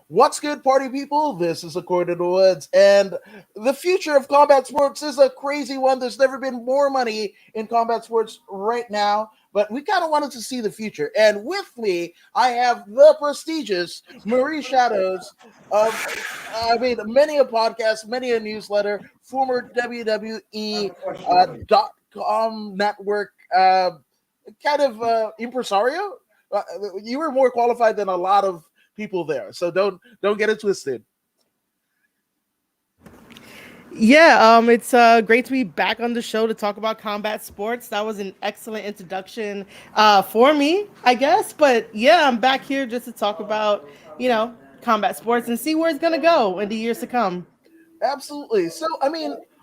What's good, party people? This is Accord in the Woods, and the future of combat sports is a crazy one. There's never been more money in combat sports right now, but we kind of wanted to see the future. And with me, I have the prestigious Marie Shadows of, many a podcast, many a newsletter, former WWE .com network kind of impresario. You were more qualified than a lot of people there. So don't get it twisted. Yeah, it's great to be back on the show to talk about combat sports. That was an excellent introduction for me, I guess. But yeah, I'm back here just to talk about, combat sports and see where it's going to go in the years to come. Absolutely. So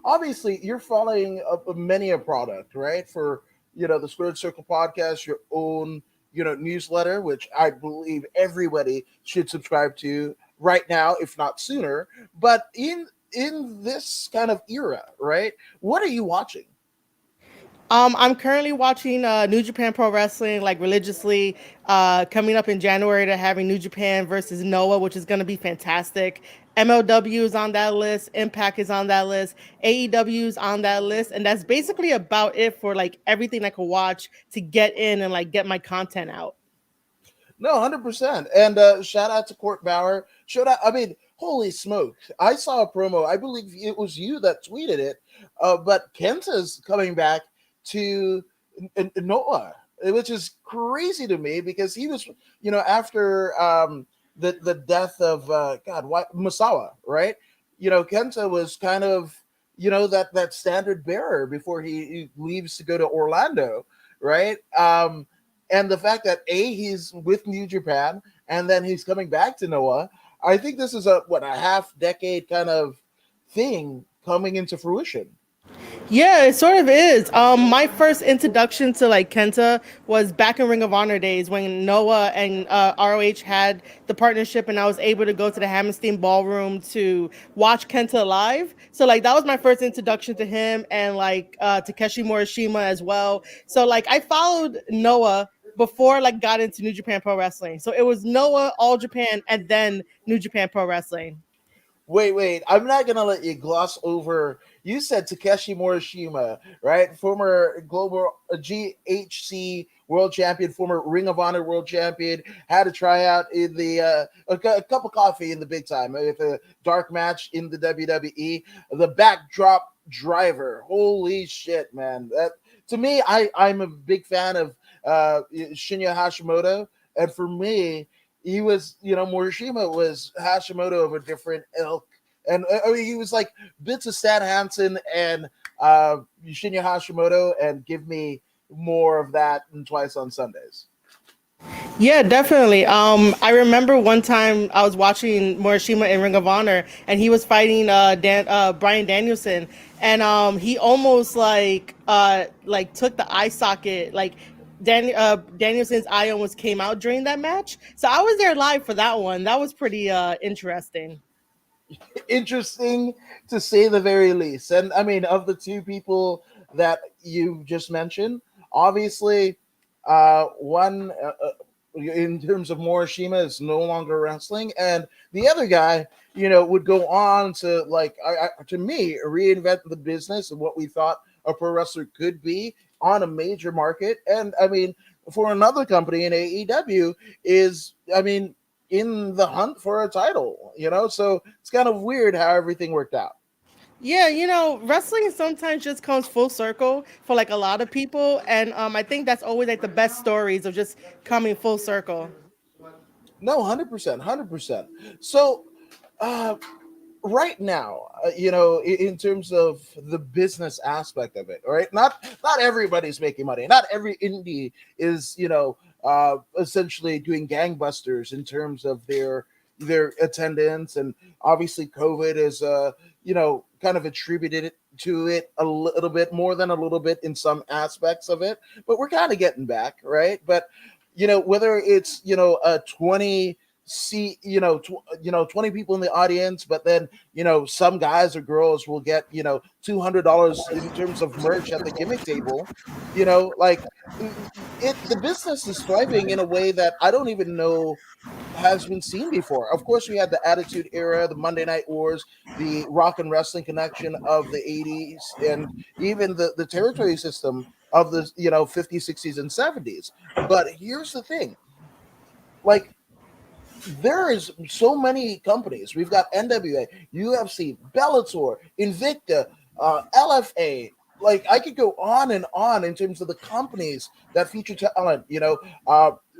obviously you're following many a product, right? For the Squared Circle podcast, your own newsletter, which I believe everybody should subscribe to right now, if not sooner. But in this kind of era, right? What are you watching? I'm currently watching New Japan Pro Wrestling like religiously. Coming up in January, they're having New Japan versus Noah, which is going to be fantastic. MLW is on that list. Impact is on that list. AEW is on that list, and that's basically about it for like everything I can watch to get in and like get my content out. No, 100%. And shout out to Court Bauer. Shout out. Holy smokes! I saw a promo. I believe it was you that tweeted it. But Kenta's coming back to Noah, which is crazy to me because he was, after the death of Masawa, right? Kenta was kind of that standard bearer before he leaves to go to Orlando, right? And the fact that he's with New Japan and then he's coming back to Noah, I think this is a half decade kind of thing coming into fruition. Yeah, it sort of is. My first introduction to like Kenta was back in Ring of Honor days when Noah and ROH had the partnership, and I was able to go to the Hammerstein Ballroom to watch Kenta live. So like that was my first introduction to him, and like Takeshi Morishima as well. So like I followed Noah before like got into New Japan Pro Wrestling. So it was Noah, All Japan, and then New Japan Pro Wrestling. Wait. I'm not gonna let you gloss over. You said Takeshi Morishima, right? Former global GHC world champion, former Ring of Honor world champion. Had a tryout in the a cup of coffee in the big time with a dark match in the WWE. The backdrop driver. Holy shit, man! That to me, I'm a big fan of Shinya Hashimoto, and for me, he was, Morishima was Hashimoto of a different ilk. And he was like bits of Stan Hansen and Shinya Hashimoto, and give me more of that than Twice on Sundays. Yeah, definitely. I remember one time I was watching Morishima in Ring of Honor, and he was fighting Brian Danielson, and he almost like took the eye socket, like Danielson's eye almost came out during that match. So I was there live for that one. That was pretty interesting. Interesting to say the very least. And of the two people that you just mentioned, obviously, one in terms of Morishima is no longer wrestling, and the other guy, would go on to to me reinvent the business and what we thought a pro wrestler could be on a major market. And for another company in AEW is, in the hunt for a title, so it's kind of weird how everything worked out. Yeah, wrestling sometimes just comes full circle for like a lot of people, and I think that's always like the best stories of just coming full circle. No, 100%, 100%. So uh right now, in terms of the business aspect of it, all right, not everybody's making money, not every indie is, essentially doing gangbusters in terms of their attendance. And obviously COVID is kind of attributed to it a little bit more than a little bit in some aspects of it, but we're kind of getting back, right? But whether it's a 20 see, 20 people in the audience, but then, some guys or girls will get, $200 in terms of merch at the gimmick table. Like, the business is thriving in a way that I don't even know has been seen before. Of course, we had the Attitude Era, the Monday Night Wars, the Rock and Wrestling connection of the 80s, and even the territory system of the 50s, 60s, and 70s. But here's the thing, like, there is so many companies. We've got NWA, UFC, Bellator, Invicta, LFA. Like, I could go on and on in terms of the companies that feature talent.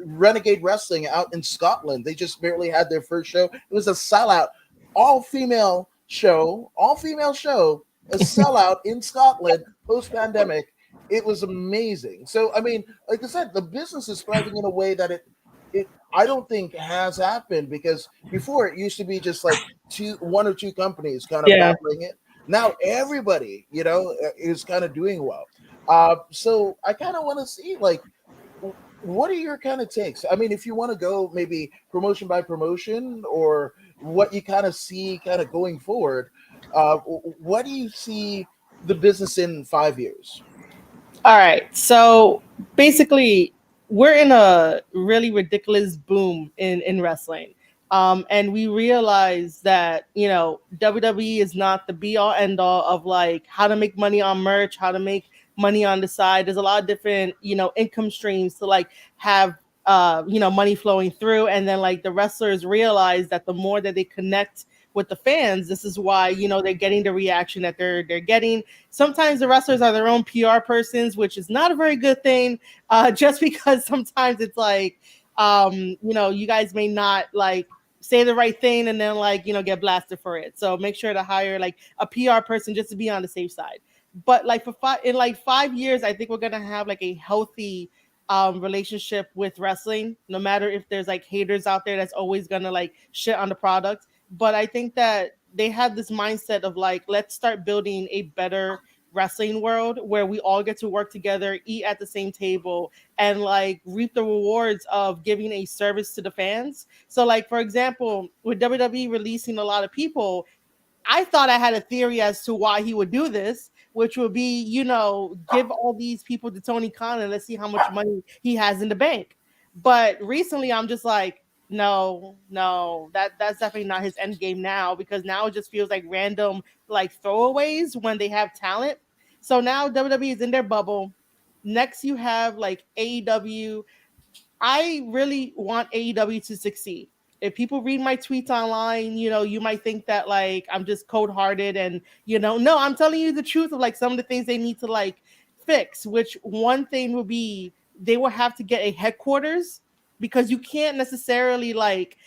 Renegade Wrestling out in Scotland. They just barely had their first show. It was a sellout, all female show, a sellout in Scotland post pandemic. It was amazing. So, I mean, like I said, the business is thriving in a way that it I don't think has happened, because before it used to be just like one or two companies kind of Yeah. battling it. Now everybody, is kind of doing well. So I kind of want to see, like, what are your kind of takes? I mean, if you want to go maybe promotion by promotion, or what you kind of see kind of going forward, what do you see the business in 5 years? All right. So basically, we're in a really ridiculous boom in wrestling. And we realize that, WWE is not the be all end all of like how to make money on merch, how to make money on the side. There's a lot of different, income streams to like have money flowing through. And then like the wrestlers realize that the more that they connect with the fans, this is why, they're getting the reaction that they're getting. Sometimes the wrestlers are their own PR persons, which is not a very good thing. Just because sometimes it's like, you guys may not like say the right thing and then like get blasted for it. So make sure to hire like a PR person just to be on the safe side. But like in like 5 years, I think we're gonna have like a healthy relationship with wrestling. No matter if there's like haters out there that's always gonna like shit on the product, but I think that they have this mindset of like, let's start building a better wrestling world where we all get to work together, eat at the same table, and like reap the rewards of giving a service to the fans. So, like for example, with WWE releasing a lot of people, I thought I had a theory as to why he would do this, which would be, give all these people to Tony Khan and let's see how much money he has in the bank. But recently, I'm just like, no, no, that's definitely not his end game now, because now it just feels like random like throwaways when they have talent. So now WWE is in their bubble. Next, you have like AEW. I really want AEW to succeed. If people read my tweets online, you might think that like I'm just cold hearted and no, I'm telling you the truth of like some of the things they need to like fix, which one thing will be they will have to get a headquarters, because you can't necessarily like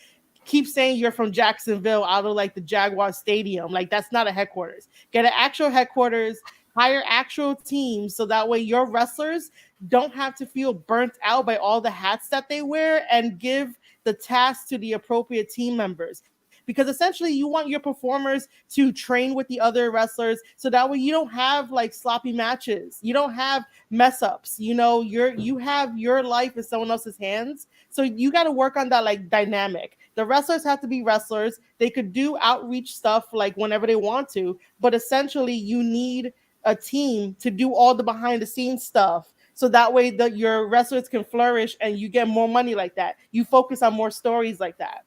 keep saying you're from Jacksonville out of like the Jaguar Stadium. Like that's not a headquarters. Get an actual headquarters, hire actual teams so that way your wrestlers don't have to feel burnt out by all the hats that they wear, and give the task to the appropriate team members. Because essentially you want your performers to train with the other wrestlers so that way you don't have like sloppy matches. You don't have mess ups. You have your life in someone else's hands. So you got to work on that like dynamic. The wrestlers have to be wrestlers. They could do outreach stuff like whenever they want to, but essentially you need a team to do all the behind the scenes stuff. So that way your wrestlers can flourish and you get more money like that. You focus on more stories like that.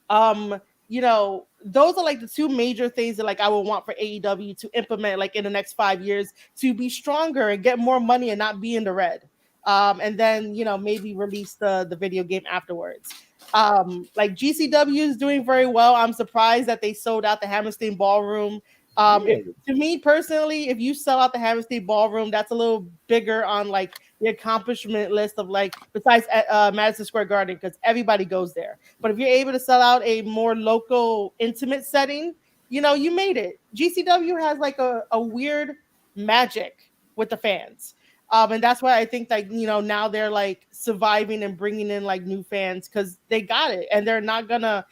Those are like the two major things that like I would want for AEW to implement like in the next 5 years to be stronger and get more money and not be in the red. And then maybe release the video game afterwards. Like GCW is doing very well. I'm surprised that they sold out the Hammerstein Ballroom. Really? To me personally, if you sell out the Hammerstein Ballroom, that's a little bigger on like the accomplishment list of like besides Madison Square Garden, because everybody goes there. But if you're able to sell out a more local, intimate setting, you made it. GCW has like a weird magic with the fans. And that's why I think like, now they're like surviving and bringing in like new fans because they got it and they're not gonna,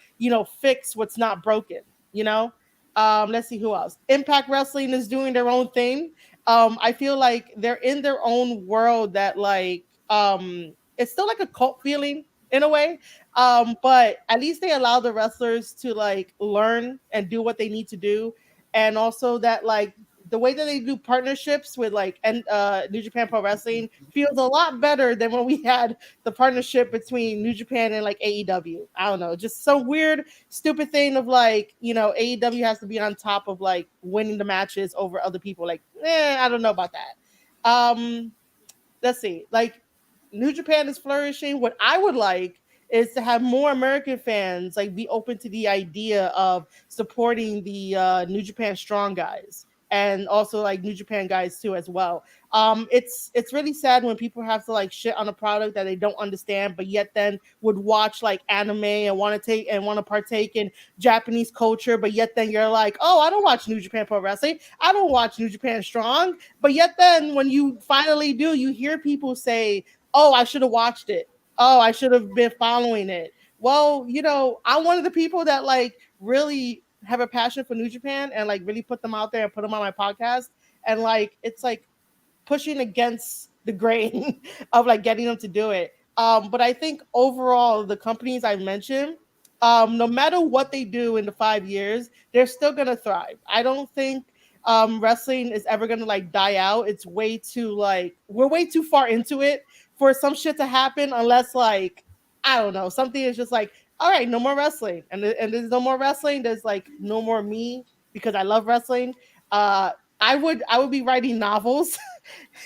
fix what's not broken, you know? Let's see who else. Impact Wrestling is doing their own thing. I feel like they're in their own world that like, it's still like a cult feeling in a way. But at least they allow the wrestlers to like learn and do what they need to do, and also that like the way that they do partnerships with like and New Japan Pro Wrestling feels a lot better than when we had the partnership between New Japan and like AEW. I don't know, just some weird, stupid thing of like, AEW has to be on top of like winning the matches over other people. Like, I don't know about that. Let's see, like New Japan is flourishing. What I would like is to have more American fans like be open to the idea of supporting the New Japan Strong guys and also like New Japan guys too as well. It's really sad when people have to like shit on a product that they don't understand, but yet then would watch like anime and want to partake in Japanese culture, but yet then you're like, oh, I don't watch New Japan Pro Wrestling, I don't watch New Japan Strong, but yet then when you finally do, you hear people say, oh, I should have watched it. Oh, I should have been following it. Well, I'm one of the people that like really have a passion for New Japan and like really put them out there and put them on my podcast. And like it's like pushing against the grain of like getting them to do it. But I think overall, the companies I mentioned, no matter what they do in the 5 years, they're still gonna thrive. I don't think wrestling is ever gonna like die out. It's way too like we're way too far into it for some shit to happen unless like I don't know, something is just like, all right, no more wrestling, and there's no more wrestling. There's like no more me because I love wrestling. I would be writing novels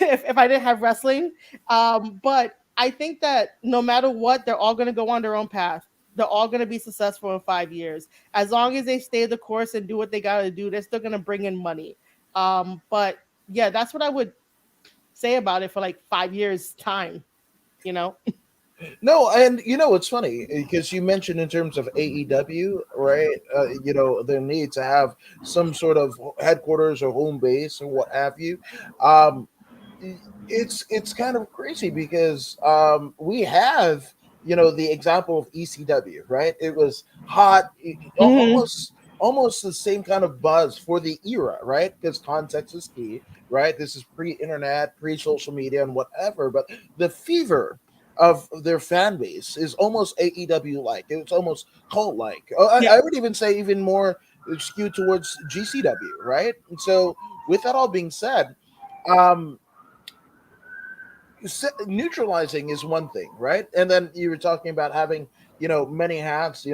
if I didn't have wrestling. But I think that no matter what, they're all going to go on their own path. They're all going to be successful in 5 years. As long as they stay the course and do what they got to do, they're still going to bring in money. But yeah, that's what I would say about it for like 5 years time, you know? No, and it's funny because you mentioned in terms of AEW, right? The need to have some sort of headquarters or home base or what have you. Um, it's kind of crazy because we have the example of ECW, right? It was hot, Hmm. almost the same kind of buzz for the era, right? Because context is key, right? This is pre-internet, pre-social media, and whatever. But the fever of their fan base is almost AEW like. It's almost cult like. Yeah. I would even say even more skewed towards GCW, right? And so, with that all being said, um, neutralizing is one thing, right? And then you were talking about having, many hats.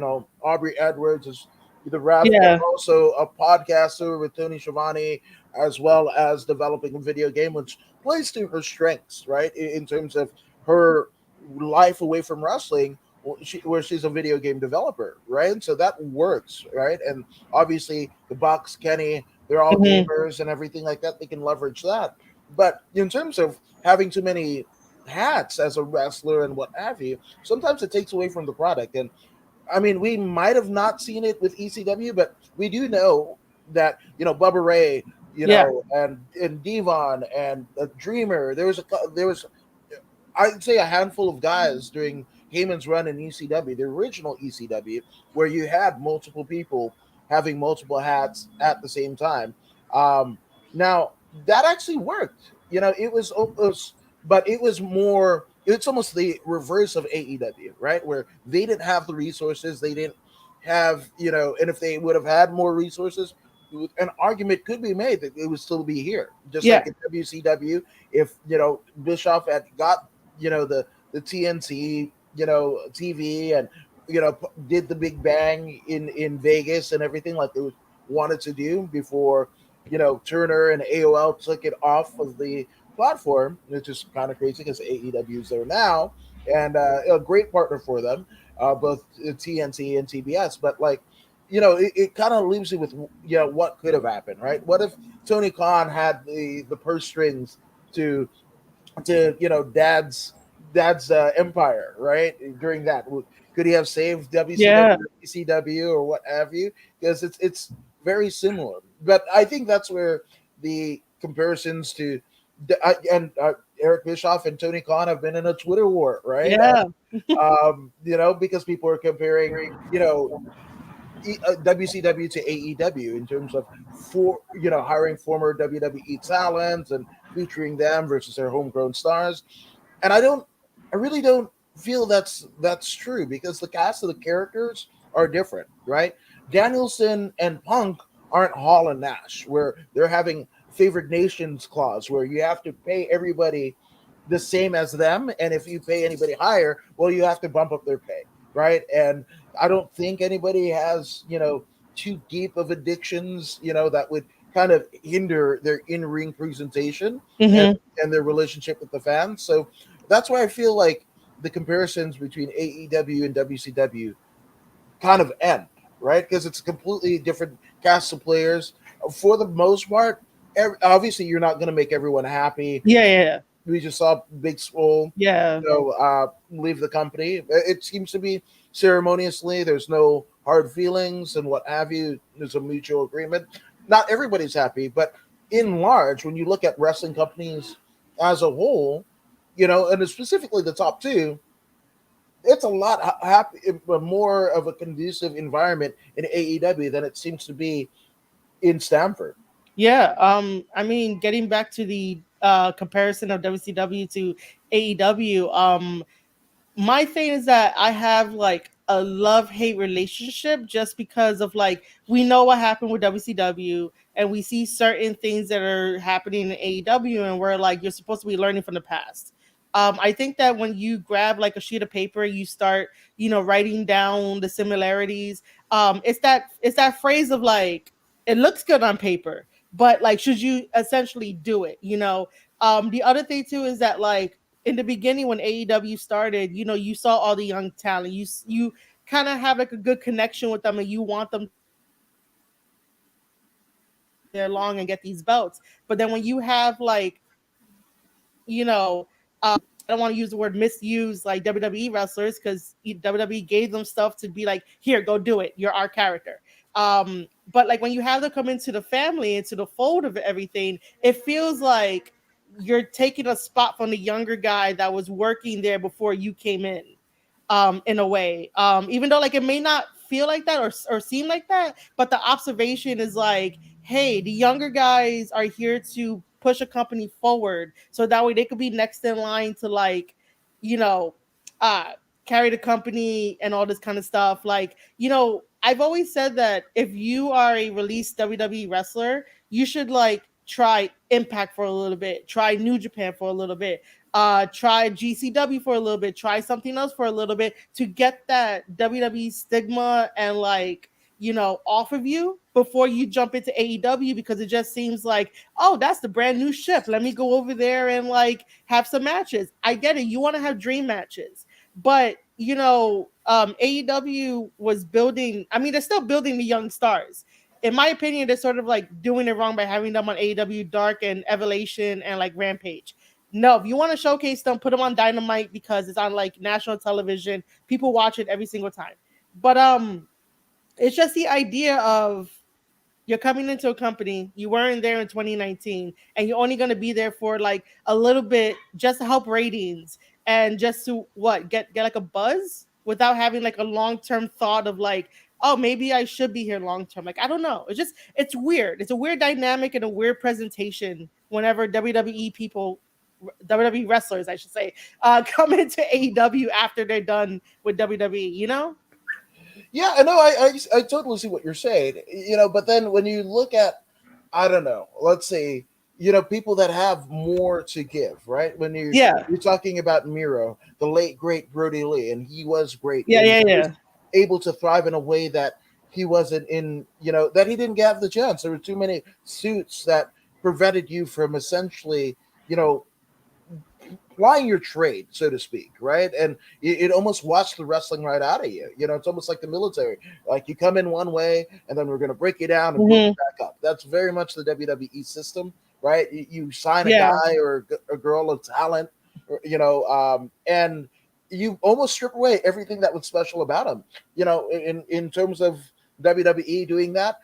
Aubrey Edwards is the ref, but Yeah. also a podcaster with Tony Schiavone, as well as developing a video game, which plays to her strengths, right? In terms of her life away from wrestling, where she's a video game developer, right? So that works, right? And obviously the Bucks, Kenny, they're all Hmm. gamers and everything like that. They can leverage that. But in terms of having too many hats as a wrestler and what have you, sometimes it takes away from the product. And I mean, we might have not seen it with ECW, but we do know that Bubba Ray, Yeah. and Devon and Dreamer. There was I'd say a handful of guys during Heyman's run in ECW, the original ECW, where you had multiple people having multiple hats at the same time. Um, Now that actually worked. But it was more. It's almost the reverse of AEW, right? Where they didn't have the resources, they didn't have, and if they would have had more resources, an argument could be made that it would still be here, just like Yeah. in WCW. If Bischoff had got the TNT TV, and did the Big Bang in Vegas and everything like they wanted to do before Turner and AOL took it off of the platform, which is kind of crazy because AEW is there now and a great partner for them, both TNT and TBS. But like, it kind of leaves you with what could have happened, right? What if Tony Khan had the purse strings to dad's empire, right? During that, could he have saved Yeah. WCW, ECW, or what have you? Because it's very similar. But I think that's where the comparisons to Eric Bischoff and Tony Khan have been in a Twitter war, right? Yeah. Because people are comparing, WCW to AEW in terms of hiring former WWE talents and featuring them versus their homegrown stars. And I really don't. feel that's true because the cast of the characters are different, right? Danielson and Punk aren't Hall and Nash, where they're having favored nations clause, where you have to pay everybody the same as them, and if you pay anybody higher, well, you have to bump up their pay, right? And I don't think anybody has too deep of addictions, that would kind of hinder their in-ring presentation and Hmm. and their relationship with the fans. So that's why I feel like the comparisons between AEW and WCW kind of end, right? Because it's a completely different cast of players. For the most part, obviously you're not going to make everyone happy. Yeah, yeah, We just saw Big Swole, yeah. leave the company. It seems to be ceremoniously. There's no hard feelings and what have you. There's a mutual agreement. Not everybody's happy, but in large, when you look at wrestling companies as a whole, and specifically the top two, it's a lot happy, more of a conducive environment in AEW than it seems to be in Stamford. Yeah, I mean, getting back to the comparison of WCW to AEW, my thing is that I have like a love hate relationship just because of like we know what happened with WCW and we see certain things that are happening in AEW and we're like you're supposed to be learning from the past. I think that when you grab like a sheet of paper, you start writing down the similarities. It's that phrase of like it looks good on paper, but like should you essentially do it? The other thing too is that like in the beginning when AEW started, you saw all the young talent. You kind of have like a good connection with them, and you want them to stay there long and get these belts. But then when you have like you know, I don't want to use the word misuse like WWE wrestlers because WWE gave them stuff to be like, here, go do it. You're our character. But like when you have them come into the family, into the fold of everything, it feels like you're taking a spot from the younger guy that was working there before you came in a way. Even though like it may not feel like that or seem like that, but the observation is like, hey, the younger guys are here to push a company forward so that way they could be next in line to like, you know, uh carry the company and all this kind of stuff. Like, I've always said that if you are a released WWE wrestler, you should like try Impact for a little bit, try New Japan for a little bit, try GCW for a little bit, try something else for a little bit to get that WWE stigma and like off of you before you jump into AEW because it just seems like, oh, that's the brand new ship. Let me go over there and like have some matches. I get it. You want to have dream matches, but AEW was building. I mean, they're still building the young stars. In my opinion, they're sort of like doing it wrong by having them on AEW Dark and Evolution and like Rampage. No, if you want to showcase them, put them on Dynamite because it's on like national television. People watch it every single time. But it's just the idea of you're coming into a company, you weren't there in 2019, and you're only going to be there for like a little bit just to help ratings and just to what get like a buzz without having like a long-term thought of like, oh, maybe I should be here long term. Like, I don't know. It's weird. It's a weird dynamic and a weird presentation whenever WWE people, WWE wrestlers, I should say, come into AEW after they're done with WWE, Yeah, I know. I totally see what you're saying. But then when you look at, I don't know, let's say, people that have more to give, right? When Yeah. you're talking about Miro, the late great Brody Lee, and he was great, Yeah, and yeah, he was yeah. able to thrive in a way that he wasn't in, that he didn't get the chance. There were too many suits that prevented you from essentially, you know, plying your trade, so to speak, right? And it almost washed the wrestling right out of you. It's almost like the military. Like you come in one way, and then we're going to break you down and build you Hmm. back up. That's very much the WWE system, right? You sign a Yeah. guy or a girl of talent, and you almost strip away everything that was special about him. In terms of WWE doing that,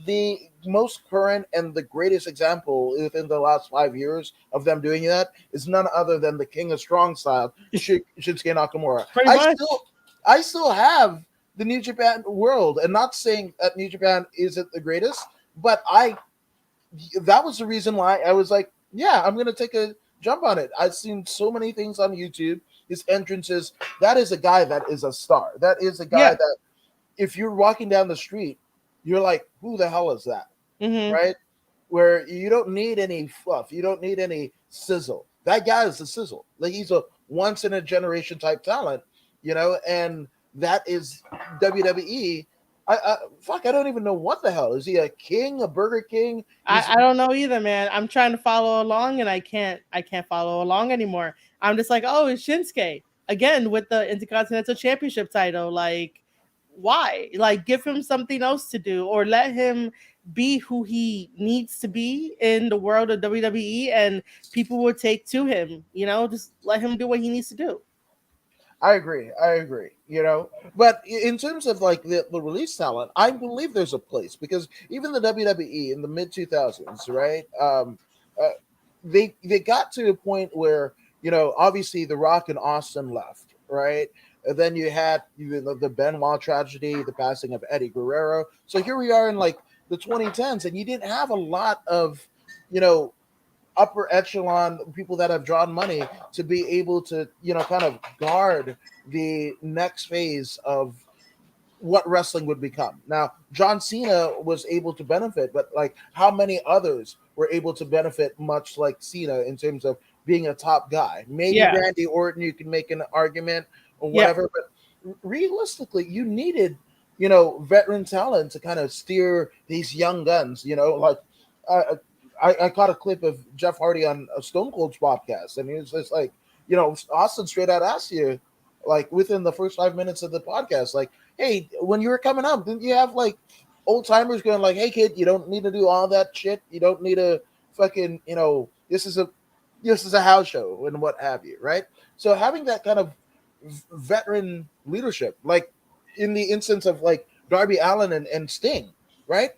the most current and the greatest example within the last 5 years of them doing that is none other than the King of Strong Style, Shinsuke Nakamura. Pretty I much. still, I still have the New Japan World, and not saying that New Japan isn't the greatest, but that was the reason why I was like, yeah, I'm gonna take a jump on it. I've seen so many things on YouTube his entrances. That is a guy that is a star. That is a guy Yeah. that if you're walking down the street, you're like, who the hell is that? Mm-hmm. Right? Where you don't need any fluff, you don't need any sizzle. That guy is a sizzle. Like he's a once in a generation type talent, and that is WWE. I don't even know what the hell is he, a king, a Burger King? He's I don't know either, man. I'm trying to follow along and I can't follow along anymore. I'm just like, oh, it's Shinsuke again with the Intercontinental Championship title. Like, why? Like, give him something else to do, or let him be who he needs to be in the world of WWE, and people will take to him. Just let him do what he needs to do. I agree. I agree. But in terms of like the release talent, I believe there's a place because even the WWE in the mid 2000s, right? Uh, they got to a point where obviously The Rock and Austin left, right? And then you had the Benoit tragedy, the passing of Eddie Guerrero. So here we are in like the 2010s, and you didn't have a lot of you know upper echelon people that have drawn money to be able to kind of guard the next phase of what wrestling would become. Now John Cena was able to benefit, but like how many others were able to benefit much like Cena in terms of being a top guy? Maybe Yeah, Randy Orton, you can make an argument or yeah, whatever, but realistically you needed veteran talent to kind of steer these young guns, like uh, I caught a clip of Jeff Hardy on a Stone Cold's podcast, and he was just like, Austin straight out asked you, like within the first 5 minutes of the podcast, like, hey, when you were coming up, didn't you have like old timers going like, hey kid, you don't need to do all that shit. You don't need to fucking, this is a house show and what have you, right? So having that kind of veteran leadership, like in the instance of like Darby Allin and Sting, right?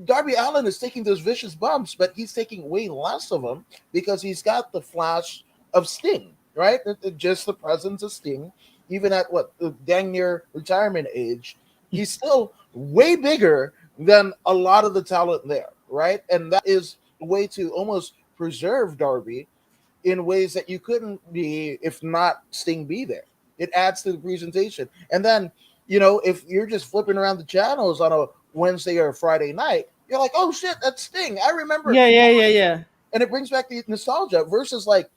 Darby Allin is taking those vicious bumps, but he's taking way less of them because he's got the flash of Sting, right? Just the presence of Sting, even at what dang near retirement age, he's still way bigger than a lot of the talent there, right? And that is a way to almost preserve Darby in ways that you couldn't be if not Sting be there. It adds to the presentation. And then, if you're just flipping around the channels on a Wednesday or a Friday night, you're like, oh shit, that's Sting. I remember. yeah, yeah, yeah, yeah, And it brings back the nostalgia versus like,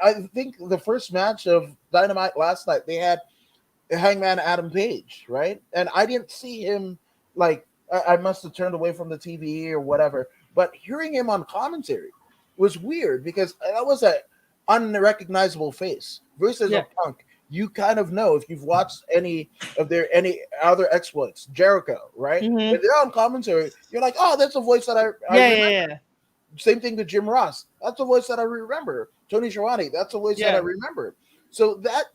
I think the first match of Dynamite last night, they had Hangman Adam Page, right? And I didn't see him like I must have turned away from the TV or whatever. But hearing him on commentary was weird because that was a unrecognizable face versus a yeah. Punk. You kind of know if you've watched any other exploits, Jericho, right? Mm-hmm. When they're on commentary, you're like, oh, that's a voice that I Yeah, remember. yeah, yeah, Same thing with Jim Ross. That's a voice that I remember. Tony Schiavone, that's a voice that I yeah. remember. So that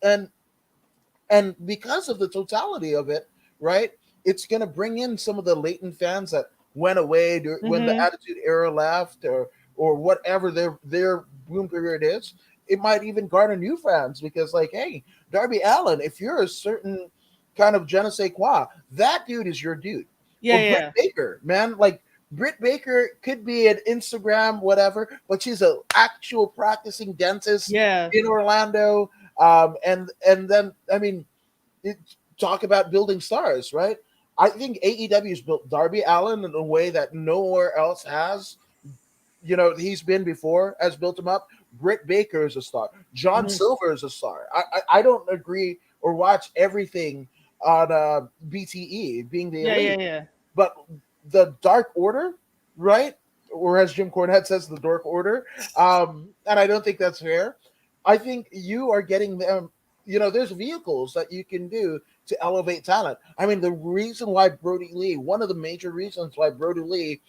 and because of the totality of it, right, it's going to bring in some of the latent fans that went away when the Mm-hmm. Attitude Era left, or whatever their boom period is. It might even garner new fans because, like, hey, Darby Allin, if you're a certain kind of je ne sais quoi, that dude is your dude. Yeah, Or Britt yeah, Baker, man, like Britt Baker could be an Instagram whatever, but she's an actual practicing dentist yeah. in Orlando. And then I mean, it, talk about building stars, right? I think AEW has built Darby Allin in a way that nowhere else has. He's been before, has built him up. Britt Baker is a star. John Mm-hmm. Silver is a star. I don't agree or watch everything on BTE being the Yeah, yeah, elite, yeah. but the Dark Order, right? Or as Jim Cornette says, the Dark Order. And I don't think that's fair. I think you are getting them. There's vehicles that you can do to elevate talent. I mean, the reason why Brody Lee, one of the major reasons why Brody Lee,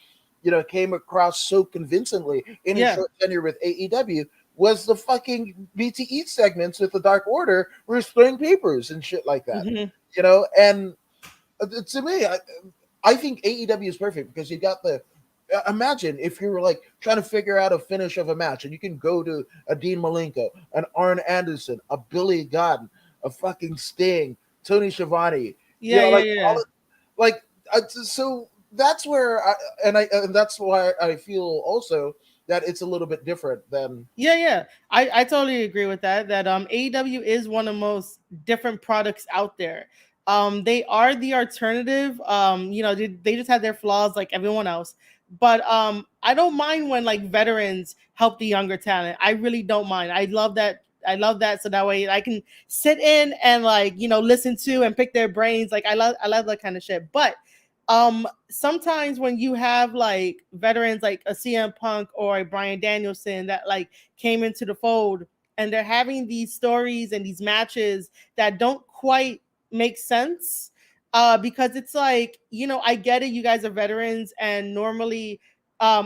came across so convincingly in his Yeah. short tenure with AEW was the fucking BTE segments with the Dark Order where he's playing papers and shit like that. Mm-hmm. And to me, I think AEW is perfect because you got the. Imagine if you were like trying to figure out a finish of a match, and you can go to a Dean Malenko, an Arn Anderson, a Billy Gunn, a fucking Sting, Tony Schiavone, Yeah, yeah, like all yeah. it, like so that's where and that's why I feel also that it's a little bit different than. Yeah. I totally agree with that. That AEW is one of the most different products out there. They are the alternative. They just have their flaws like everyone else. But I don't mind when like veterans help the younger talent. I really don't mind. I love that. I love that. So that way I can sit in and like, listen to and pick their brains. Like I love that kind of shit. But sometimes when you have like veterans like a CM Punk or a Brian Danielson that like came into the fold and they're having these stories and these matches that don't quite make sense, because it's like, I get it, you guys are veterans, and normally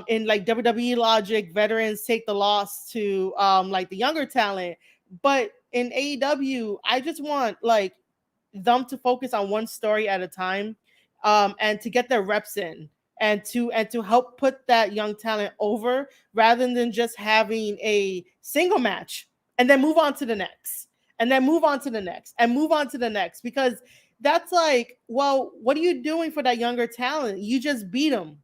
in like WWE logic, veterans take the loss to like the younger talent. But in AEW, I just want like them to focus on one story at a time, and to get their reps in, and to help put that young talent over, rather than just having a single match and then move on to the next, and then move on to the next, and move on to the next, because that's like, well, what are you doing for that younger talent? You just beat them.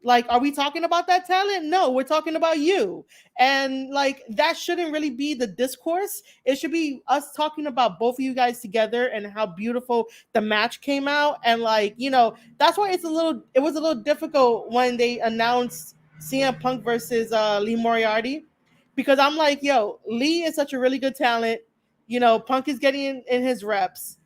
Like, are we talking about that talent? No, we're talking about you. And like, that shouldn't really be the discourse. It should be us talking about both of you guys together and how beautiful the match came out. And like, that's why it was a little difficult when they announced CM Punk versus Lee Moriarty, because I'm like, yo, Lee is such a really good talent. Punk is getting in his reps.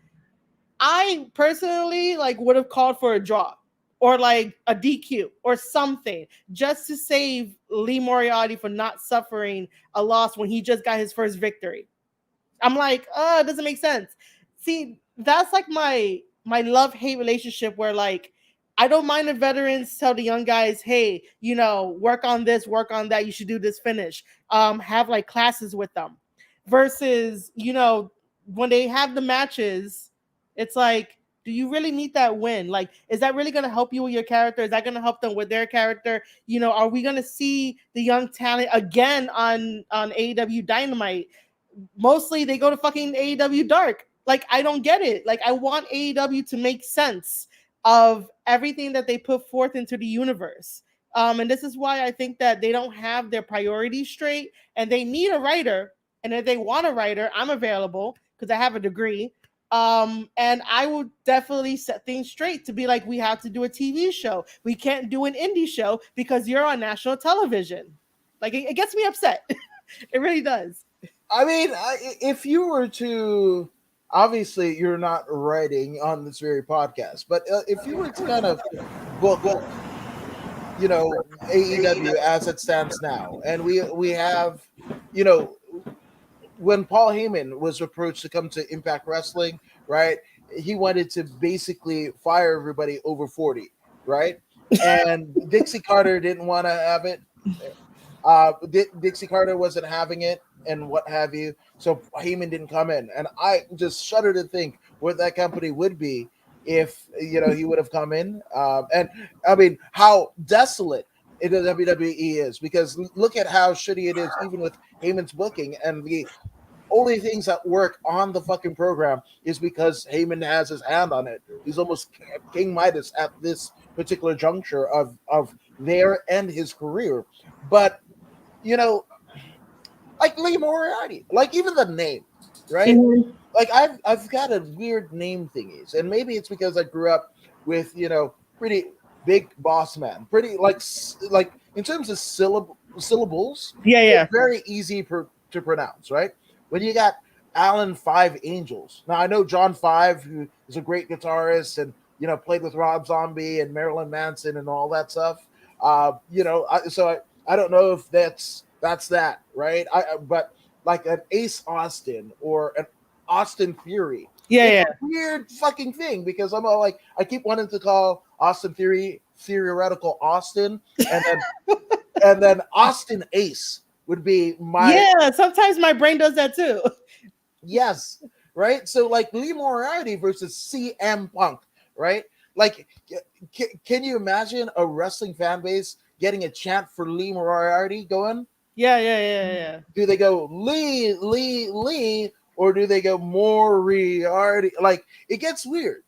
I personally like would have called for a draw or like a DQ or something, just to save Lee Moriarty for not suffering a loss when he just got his first victory. I'm like, it doesn't make sense. See, that's like my love-hate relationship, where like, I don't mind the veterans tell the young guys, hey, work on this, work on that, you should do this finish. Have like classes with them. Versus, when they have the matches, it's like, do you really need that win? Like, is that really going to help you with your character? Is that going to help them with their character? Are we going to see the young talent again on AEW Dynamite? Mostly they go to fucking AEW Dark. Like, I don't get it. Like, I want AEW to make sense of everything that they put forth into the universe. And this is why I think that they don't have their priorities straight, and they need a writer. And if they want a writer, I'm available because I have a degree. And I will definitely set things straight to be like, we have to do a TV show. We can't do an indie show because you're on national television. Like, it gets me upset. It really does. I mean, if you were to, obviously, you're not writing on this very podcast, but if you were to kind of book, AEW as it stands now, and we have, you know, when Paul Heyman was approached to come to Impact Wrestling, right? He wanted to basically fire everybody over 40, right? And Dixie Carter didn't want to have it. Dixie Carter wasn't having it, and what have you. So Heyman didn't come in, and I just shudder to think what that company would be if he would have come in. And I mean, how desolate the WWE is, because look at how shitty it is, even with Heyman's booking, and the only things that work on the fucking program is because Heyman has his hand on it. He's almost King Midas at this particular juncture of their and his career. But like Lee Moriarty, like even the name, right? Mhm. Like I've got a weird name thingies, and maybe it's because I grew up with pretty big boss man, pretty like in terms of syllables, Yeah, they're yeah. very easy to pronounce, right? When you got Alan Five Angels. Now I know John Five, who is a great guitarist and played with Rob Zombie and Marilyn Manson and all that stuff. I don't know if that's that, right? But like an Ace Austin or an Austin Theory, Yeah, it's yeah. a weird fucking thing, because I'm all like, I keep wanting to call Austin Theoretical Austin, and then Austin Ace would be my. Yeah, sometimes my brain does that too. Yes, right. So like Lee Moriarty versus CM Punk, right? Like, can you imagine a wrestling fan base getting a chant for Lee Moriarty going? Yeah. Do they go Lee, or do they go Moriarty? Like, it gets weird.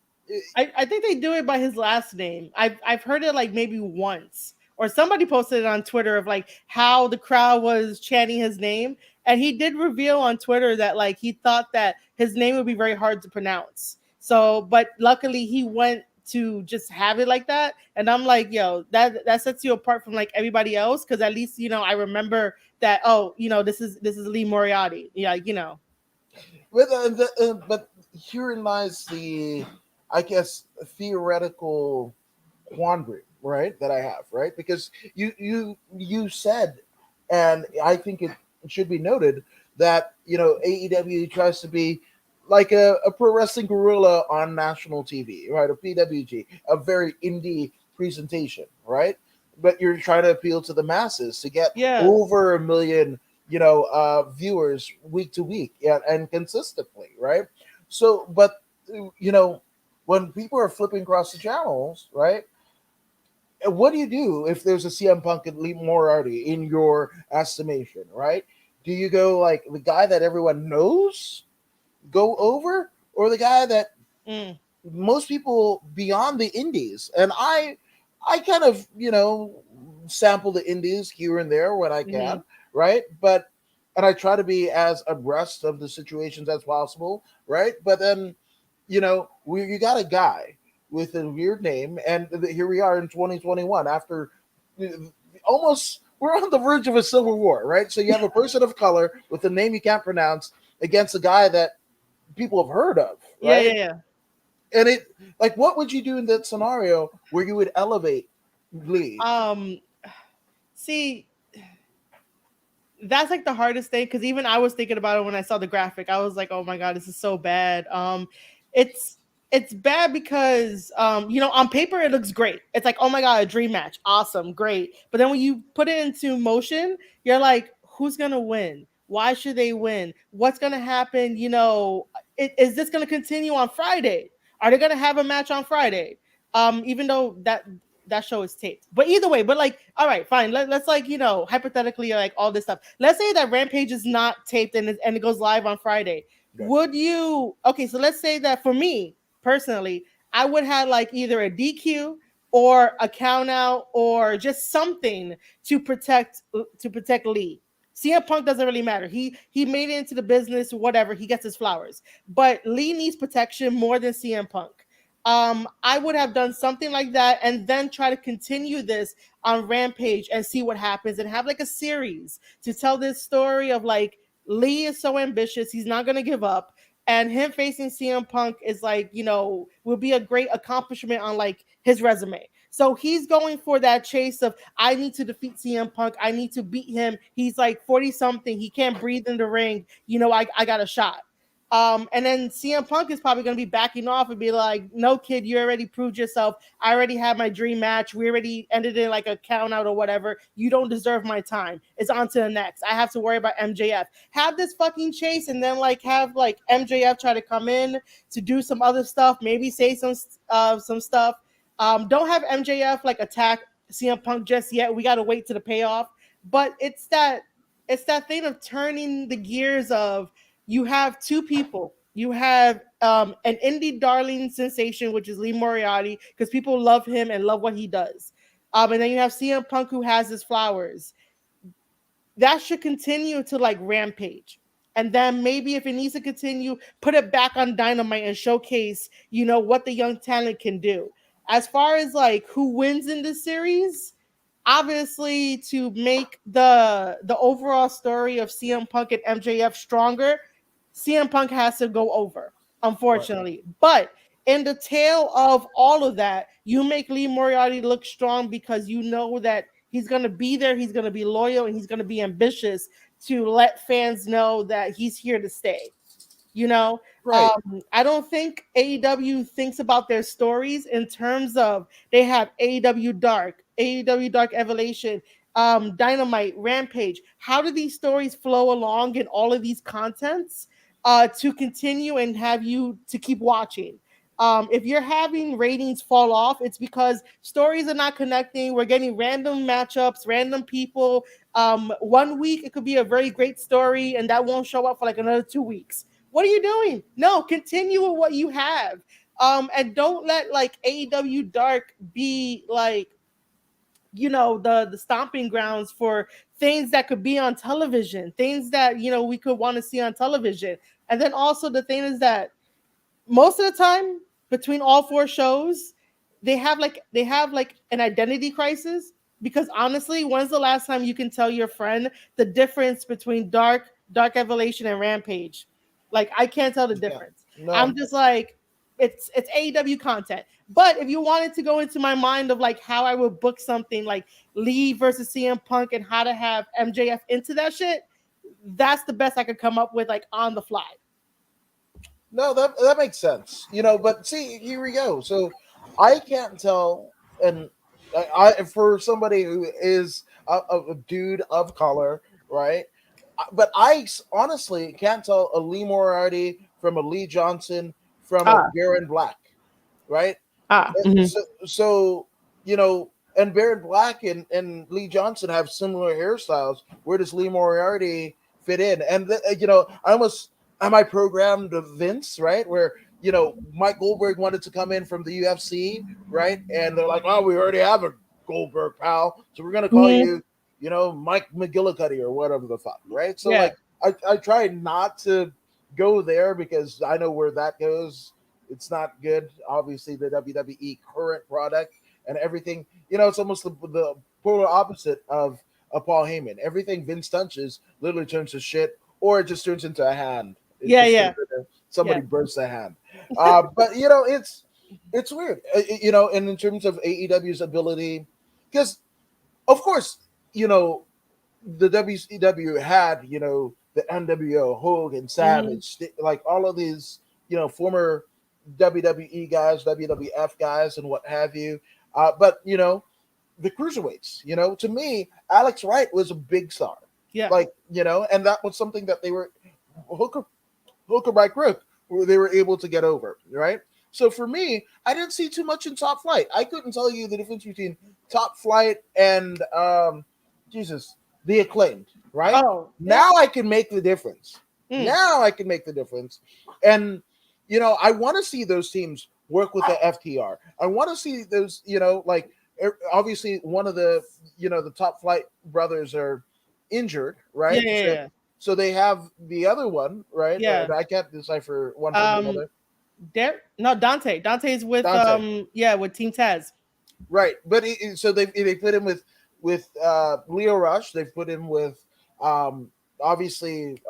I think they do it by his last name. I've heard it like maybe once or somebody posted it on Twitter of like how the crowd was chanting his name. And he did reveal on Twitter that like he thought that his name would be very hard to pronounce. So, but luckily he went to just have it like that. And I'm like, yo, that sets you apart from like everybody else, because at least I remember that. Oh, this is Lee Moriarty. Yeah, But herein lies the, I guess, theoretical quandary, right? That I have, right? Because you said, and I think it should be noted that AEW tries to be like a pro wrestling gorilla on national TV, right? A PWG, a very indie presentation, right? But you're trying to appeal to the masses to get yeah. over a million, viewers week to week, yeah, and consistently, right? So, but you know, when people are flipping across the channels, right? What do you do if there's a CM Punk and Lee Moriarty in your estimation, right? Do you go like the guy that everyone knows go over, or the guy that Mm, most people beyond the indies? And I kind of sample the indies here and there when I hmm can, right? But and I try to be as abreast of the situations as possible, right? But then you got a guy with a weird name, and here we are in 2021 after uh, almost we're on the verge of a civil war, right? So you have a person of color with a name you can't pronounce against a guy that people have heard of, Yeah, yeah, right? yeah. And it like, what would you do in that scenario where you would elevate Lee? Um, See, that's like the hardest thing, because even I was thinking about it when I saw the graphic. I was like, "Oh my god, this is so bad." It's it's bad because on paper it looks great. It's like, "Oh my god, a dream match, awesome, great." But then when you put it into motion, you're like, "Who's gonna win? Why should they win? What's gonna happen? Is this gonna continue on Friday? Are they gonna have a match on Friday?" Even though that show is taped. But either way, but like, all right, fine. Let's like, hypothetically, like all this stuff. Let's say that Rampage is not taped and it goes live on Friday. Okay. Would you, okay, so let's say that for me personally, I would have like either a DQ or a count out or just something to protect Lee. CM Punk doesn't really matter. He made it into the business, whatever. He gets his flowers. But Lee needs protection more than CM Punk. I would have done something like that and then try to continue this on Rampage and see what happens and have like a series to tell this story of like Lee is so ambitious, he's not gonna give up. And him facing CM Punk is like, will be a great accomplishment on like his resume. So he's going for that chase of I need to defeat CM Punk. I need to beat him. He's like 40 something. He can't breathe in the ring. I got a shot. And then CM Punk is probably going to be backing off and be like, "No, kid, you already proved yourself. I already had my dream match. We already ended in like a count out or whatever. You don't deserve my time. It's on to the next. I have to worry about MJF. Have this fucking chase, and then like have like MJF try to come in to do some other stuff. Maybe say some stuff. Don't have MJF like attack CM Punk just yet. We got to wait to the payoff. But it's that thing of turning the gears of you have two people. You have an indie darling sensation, which is Lee Moriarty, because people love him and love what he does. And then you have CM Punk, who has his flowers. That should continue to like Rampage. And then maybe if it needs to continue, put it back on Dynamite and showcase, what the young talent can do. As far as like who wins in this series, obviously to make the overall story of CM Punk and MJF stronger, CM Punk has to go over, Right. unfortunately. But in the tail of all of that, you make Lee Moriarty look strong because you know that he's going to be there, he's going to be loyal, and he's going to be ambitious to let fans know that he's here to stay. You know, Right. I don't think AEW thinks about their stories in terms of they have AEW Dark Evolution, Dynamite, Rampage. How do these stories flow along in all of these contents to continue and have you to keep watching? If you're having ratings fall off, it's because stories are not connecting. We're getting random matchups, random people. One week it could be a very great story, and that won't show up for like another 2 weeks. What are you doing? No, continue with what you have. And don't let like AEW Dark be like the stomping grounds for things that could be on television, things that we could want to see on television. And then also the thing is that most of the time between all four shows, they have like an identity crisis, because honestly, when's the last time you can tell your friend the difference between Dark Evolution and Rampage? Like, I can't tell the Yeah. difference. No. I'm just like, it's AEW content. But if you wanted to go into my mind of like how I would book something like Lee versus CM Punk and how to have MJF into that shit, that's the best I could come up with, like, on the fly. No, that makes sense. But see, here we go. So I can't tell, and for somebody who is a dude of color, right? But honestly can't tell a Lee Moriarty from a Lee Johnson from a Ah, Baron Black, right? mhm. So and Baron Black and Lee Johnson have similar hairstyles. Where does Lee Moriarty fit in? And I almost am I programmed to Vince, right? Where Mike Goldberg wanted to come in from the UFC, right? And they're like, "Oh, we already have a Goldberg, pal, so we're gonna call Mhm. you, Mike McGillicuddy or whatever the fuck," right? So Yeah. like, I try not to go there because I know where that goes. It's not good. Obviously, the WWE current product and everything, it's almost the polar opposite of a Paul Heyman. Everything Vince touches literally turns to shit, or it just turns into a hand. It Yeah, just yeah, turns into somebody yeah. bursts a hand. But it's weird, and in terms of AEW's ability, because of course, you know, the WCW had, the NWO, Hogan, Mhm. Savage, like all of these, former WWE guys, WWF guys, and what have you. But the cruiserweights, to me, Alex Wright was a big star, Yeah. like and that was something that they were hooker hooker by crook, where they were able to get over, right? So for me, I didn't see too much in Top Flight. I couldn't tell you the difference between Top Flight and Jesus, the Acclaimed, right? Oh, yeah. Now I can make the difference. Mm. Now I can make the difference, and I want to see those teams work with the FTR. I want to see those, like obviously one of the Top Flight brothers are injured, Yeah, right? yeah, So yeah. they have the other one, right? Yeah. I can't decipher one from the Um, other. no, Dante. Dante's with Dante, yeah, with Team Taz. right? But so they put him with Leo Rush. They've put him with obviously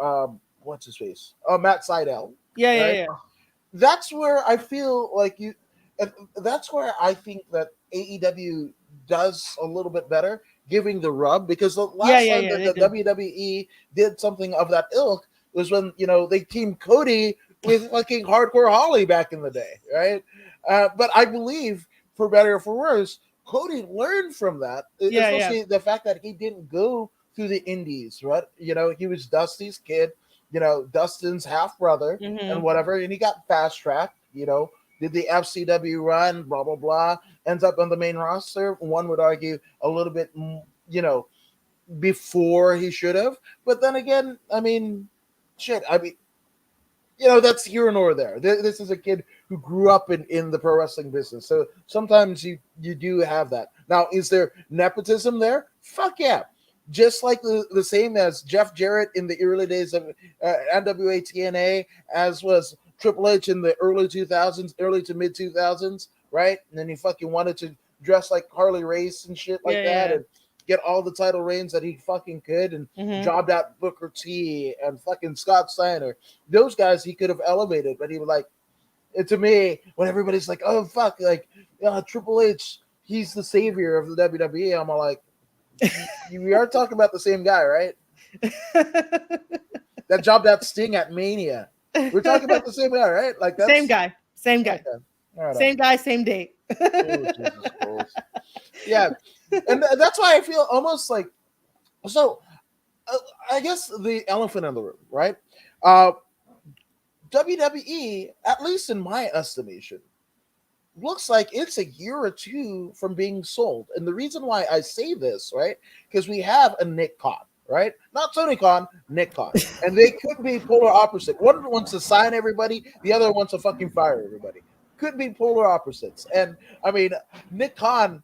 what's his face? Oh, Matt Sydal, Yeah, yeah, right? yeah. That's where I feel like that's where I think that AEW does a little bit better, giving the rub, because the Yeah, last yeah, time yeah, that they the do. WWE did something of that ilk was when they teamed Cody with fucking Hardcore Holly back in the day, right? But I believe, for better or for worse, Cody learned from that, Yeah, yeah. especially the fact that he didn't go through the indies, right? He was Dusty's kid, Dustin's half brother and Mhm. whatever, and he got fast tracked, did the FCW run, blah blah blah, ends up on the main roster. One would argue a little bit, you know, before he should have, but then again, I mean, shit. I mean, that's here nor there. This is a kid who grew up in the pro wrestling business, so sometimes you do have that. Now, is there nepotism there? Fuck yeah. Just like the same as Jeff Jarrett in the early days of NWA TNA, as was Triple H in the early 2000s, early to mid 2000s, right? And then he fucking wanted to dress like Harley Race and shit like Yeah, that, yeah, and get all the title reigns that he fucking could, and yeah. Mhm. jobbed out Booker T and fucking Scott Steiner. Those guys he could have elevated, but he was like, to me, when everybody's like, "Oh fuck," like Triple H, he's the savior of the WWE. I'm all like, we are talking about the same guy, right? That jobbed out Sting at Mania. We're talking about the same guy, right? Like Same that's guy. Same guy. okay. All right. Same guy, same date. Oh Jesus Christ. Yeah, and that's why I feel almost like so. Uh, I guess the elephant in the room, right? Uh, WWE, at least in my estimation, looks like it's a year or two from being sold. And the reason why I say this, right, because we have a Nick Khan, right? Not Tony Khan, Nick Khan. And they could be polar opposite. One wants to sign everybody, the other wants to fucking fire everybody. Could be polar opposites. And I mean, Nick Khan,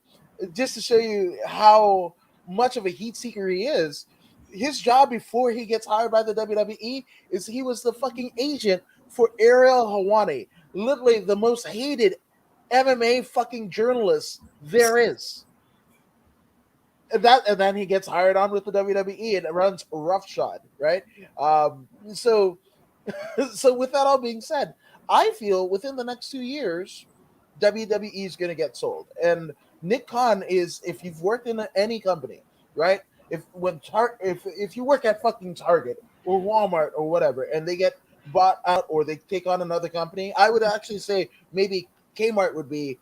just to show you how much of a heat seeker he is. His job before he gets hired by the WWE is he was the fucking agent for Ariel Hawani, literally the most hated MMA fucking journalist there is. And then he gets hired on with the WWE and runs roughshod, right? So so with that all being said, I feel within the next 2 years, WWE is going to get sold. And Nick Khan is, if you've worked in any company, right? If you work at fucking Target or Walmart or whatever, and they get bought out or they take on another company, I would actually say maybe Kmart would be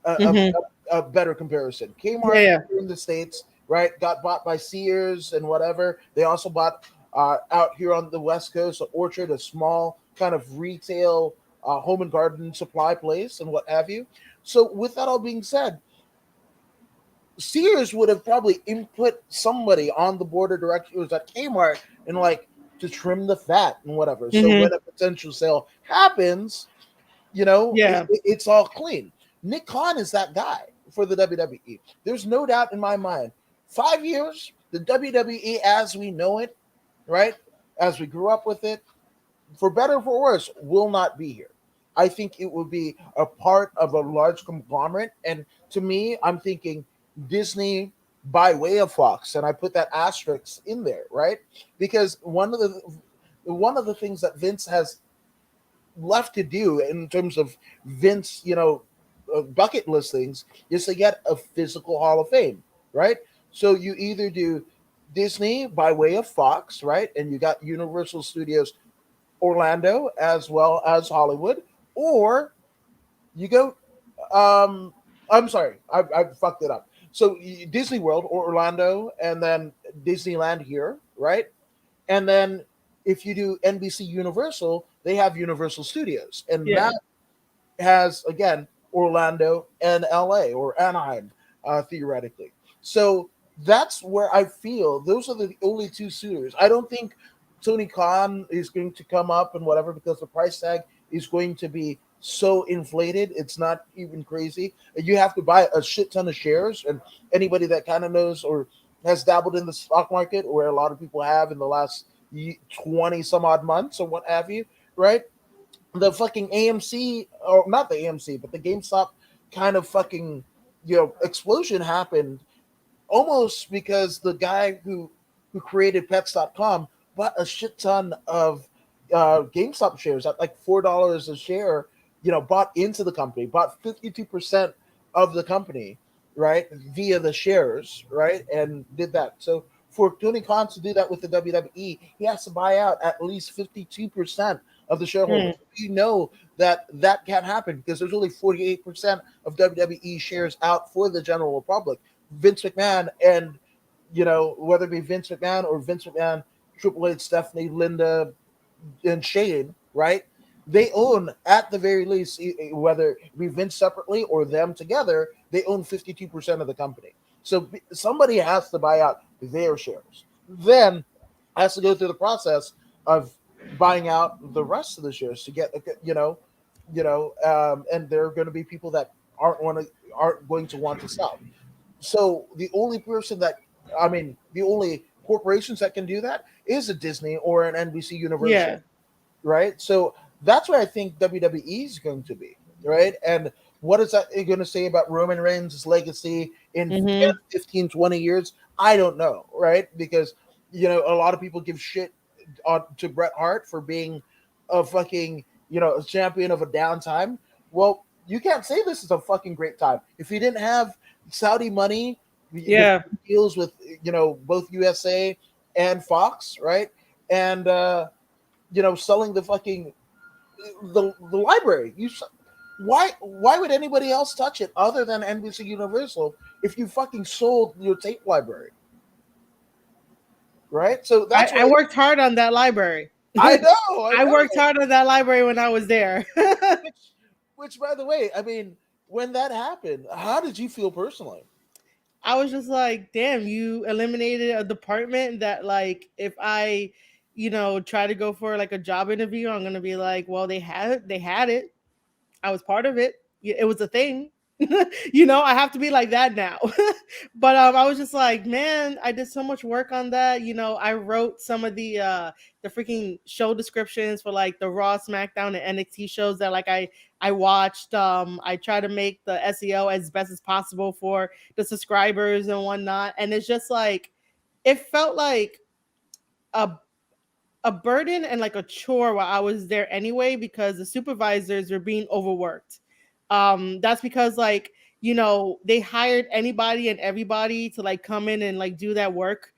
Hmm. a better comparison. Yeah, Kmart yeah. in the States, right, got bought by Sears and whatever. They also bought out here on the West Coast, Orchard, a small kind of retail home and garden supply place and what have you. So, with that all being said, Sears would have probably input somebody on the board of directors at Kmart and like to trim the fat and whatever. So Hmm. when a potential sale happens, Yeah. it's all clean. Nick Khan is that guy for the WWE. There's no doubt in my mind. 5 years, the WWE as we know it, right, as we grew up with it, for better or for worse, will not be here. I think it will be a part of a large conglomerate. And to me, I'm thinking Disney by way of Fox, and I put that asterisk in there, right? Because one of the things that Vince has left to do in terms of Vince, bucket listings is to get a physical Hall of Fame, right? So you either do Disney by way of Fox, right? And you got Universal Studios Orlando as well as Hollywood, or you go. Um, I'm sorry, I fucked it up. So Disney World or Orlando, and then Disneyland here, right? And then if you do NBC Universal, they have Universal Studios, and Yeah. that has again Orlando and LA or Anaheim, theoretically. So that's where I feel those are the only two suitors. I don't think Tony Khan is going to come up and whatever because the price tag is going to be so inflated. It's not even crazy. You have to buy a shit ton of shares, and anybody that kind of knows or has dabbled in the stock market, where a lot of people have in the last 20 some odd months or what have you, right? The fucking AMC or not the AMC, but the GameStop kind of fucking explosion happened almost because the guy who created Pets.com bought a shit ton of GameStop shares at like $4 a share. Bought into the company, bought 52% of the company, right, via the shares, right, and did that. So for Tony Khan to do that with the WWE, he has to buy out at least 52% of the Mm. shareholders. We know that that can't happen because there's only 48% of WWE shares out for the general public. Vince McMahon and whether it be Vince McMahon or Vince McMahon, Triple H, Stephanie, Linda, and Shane, right? They own at the very least, whether it be Vince separately or them together, they own 52% of the company. So somebody has to buy out their shares. Then has to go through the process of buying out the rest of the shares to get and there are going to be people that aren't going to want to sell. So the only person that, I mean, the only corporations that can do that is a Disney or an NBC Universal, Yeah. right? So that's where I think WWE is going to be, right? And what is that going to say about Roman Reigns' legacy in 10, Hmm. 15, 20 years? I don't know, right? Because, a lot of people give shit to Bret Hart for being a fucking, a champion of a downtime. Well, you can't say this is a fucking great time. If you didn't have Saudi money, the Yeah. deals with, both USA and Fox, right? And, selling the fucking the library. Why would anybody else touch it other than NBC Universal if you fucking sold your tape library, right? So that's I why worked hard on that library. I know, I I worked know. hard on that library when I was there. Which, which, by the way, I mean, when that happened, how did you feel personally? I was just like, damn, you eliminated a department that, like, if I, try to go for like a job interview, I'm gonna be like, well, they had it. I was part of it. It was a thing. I have to be like that now. But I was just like, man, I did so much work on that. I wrote some of the freaking show descriptions for like the Raw, SmackDown, and NXT shows that like I watched. I try to make the SEO as best as possible for the subscribers and whatnot, and it's just like it felt like a a burden and like a chore while I was there anyway because the supervisors were being overworked. That's because like they hired anybody and everybody to like come in and like do that work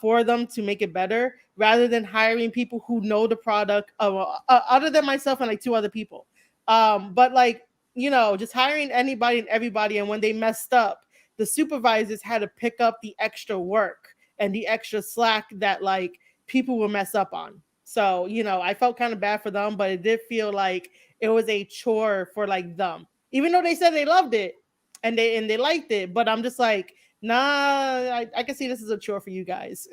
for them to make it better rather than hiring people who know the product other than myself and like two other people. But like just hiring anybody and everybody, and when they messed up, the supervisors had to pick up the extra work and the extra slack that like people will mess up on. So, I felt kind of bad for them, but it did feel like it was a chore for like them. Even though they said they loved it and they liked it, but I'm just like, nah, I can see this as a chore for you guys.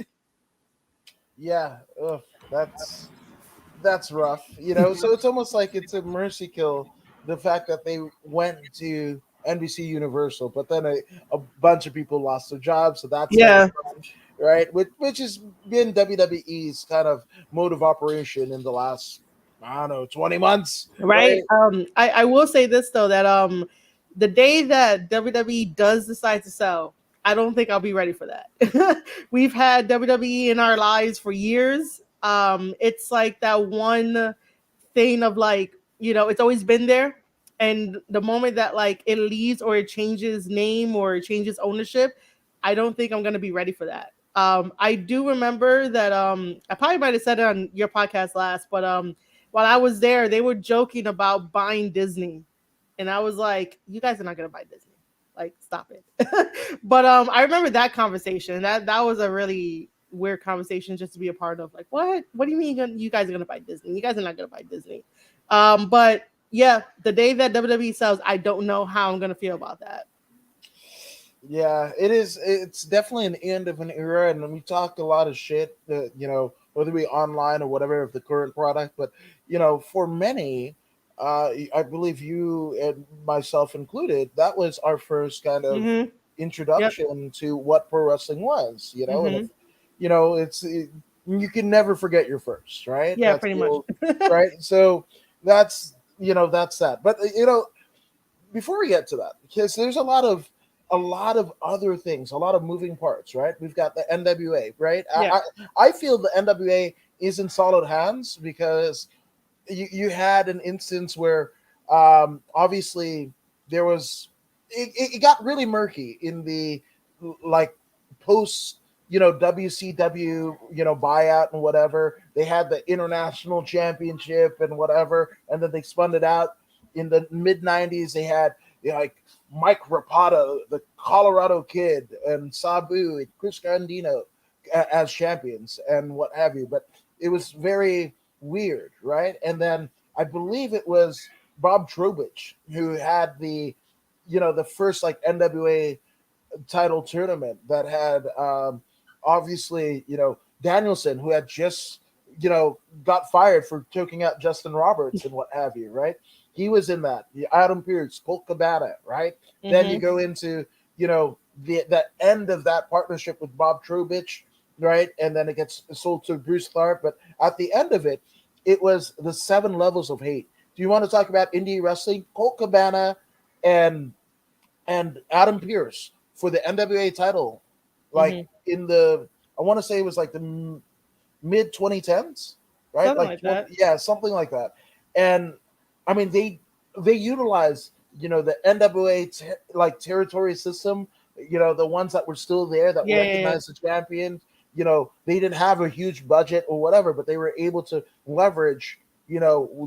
Yeah, ugh, that's rough. So it's almost like it's a mercy kill, the fact that they went to NBC Universal, but then a bunch of people lost their jobs, so that's never Yeah. fun, right? Which has been WWE's kind of mode of operation in the last, I don't know, 20 months, Right. right? I will say this though that the day that WWE does decide to sell, I don't think I'll be ready for that. We've had WWE in our lives for years. It's like that one thing of like, it's always been there. And the moment that like it leaves or it changes name or it changes ownership, I don't think I'm gonna be ready for that. I do remember that I probably might have said it on your podcast last, but while I was there, they were joking about buying Disney. And I was like, you guys are not gonna buy Disney. Like, stop it. But I remember that conversation. That was a really weird conversation just to be a part of. Like, what? What do you mean you guys are gonna buy Disney? You guys are not gonna buy Disney. But yeah, the day that WWE sells, I don't know how I'm gonna feel about that. Yeah, it is. It's definitely an end of an era, and we talk a lot of shit. Whether we online or whatever of the current product, but for many, I believe you and myself included, that was our first kind of Mm-hmm. Yep. introduction to what pro wrestling was. And if Mm-hmm. you can never forget your first, right? Yeah, That's pretty the much. old, right. So that's that. But before we get to that, because there's a lot of other things, a lot of moving parts, right? We've got the NWA, right? Yeah. I feel the NWA is in solid hands because you had an instance where obviously there was it got really murky in the like post WCW buyout and whatever. They had the international championship and whatever, and then they spun it out in the mid '90s. They had like Mike Rapato, the Colorado Kid, and Sabu and Chris Gandino as champions and what have you. But it was very weird, right? And then I believe it was Bob Trowbridge who had the first like NWA title tournament that had obviously Danielson, who had just got fired for choking out Justin Roberts and what have you, right? He was in that. Adam Pearce, Colt Cabana, right? Then you Mm-hmm. go into the end of that partnership with Bob Trowbridge, right? And then it gets sold to Bruce Clark. But at the end of it, it was the 7 levels of hate. Do you want to talk about indie wrestling? Colt Cabana and Adam Pearce for the NWA title, like Mm-hmm. in the I want to say it was like the mid 2010s, right? Something Like like that. yeah, something like that. And I mean they utilize the NWA like territory system. The ones that were still there that Yeah, yeah, recognized the champion. They didn't have a huge budget or whatever, but they were able to leverage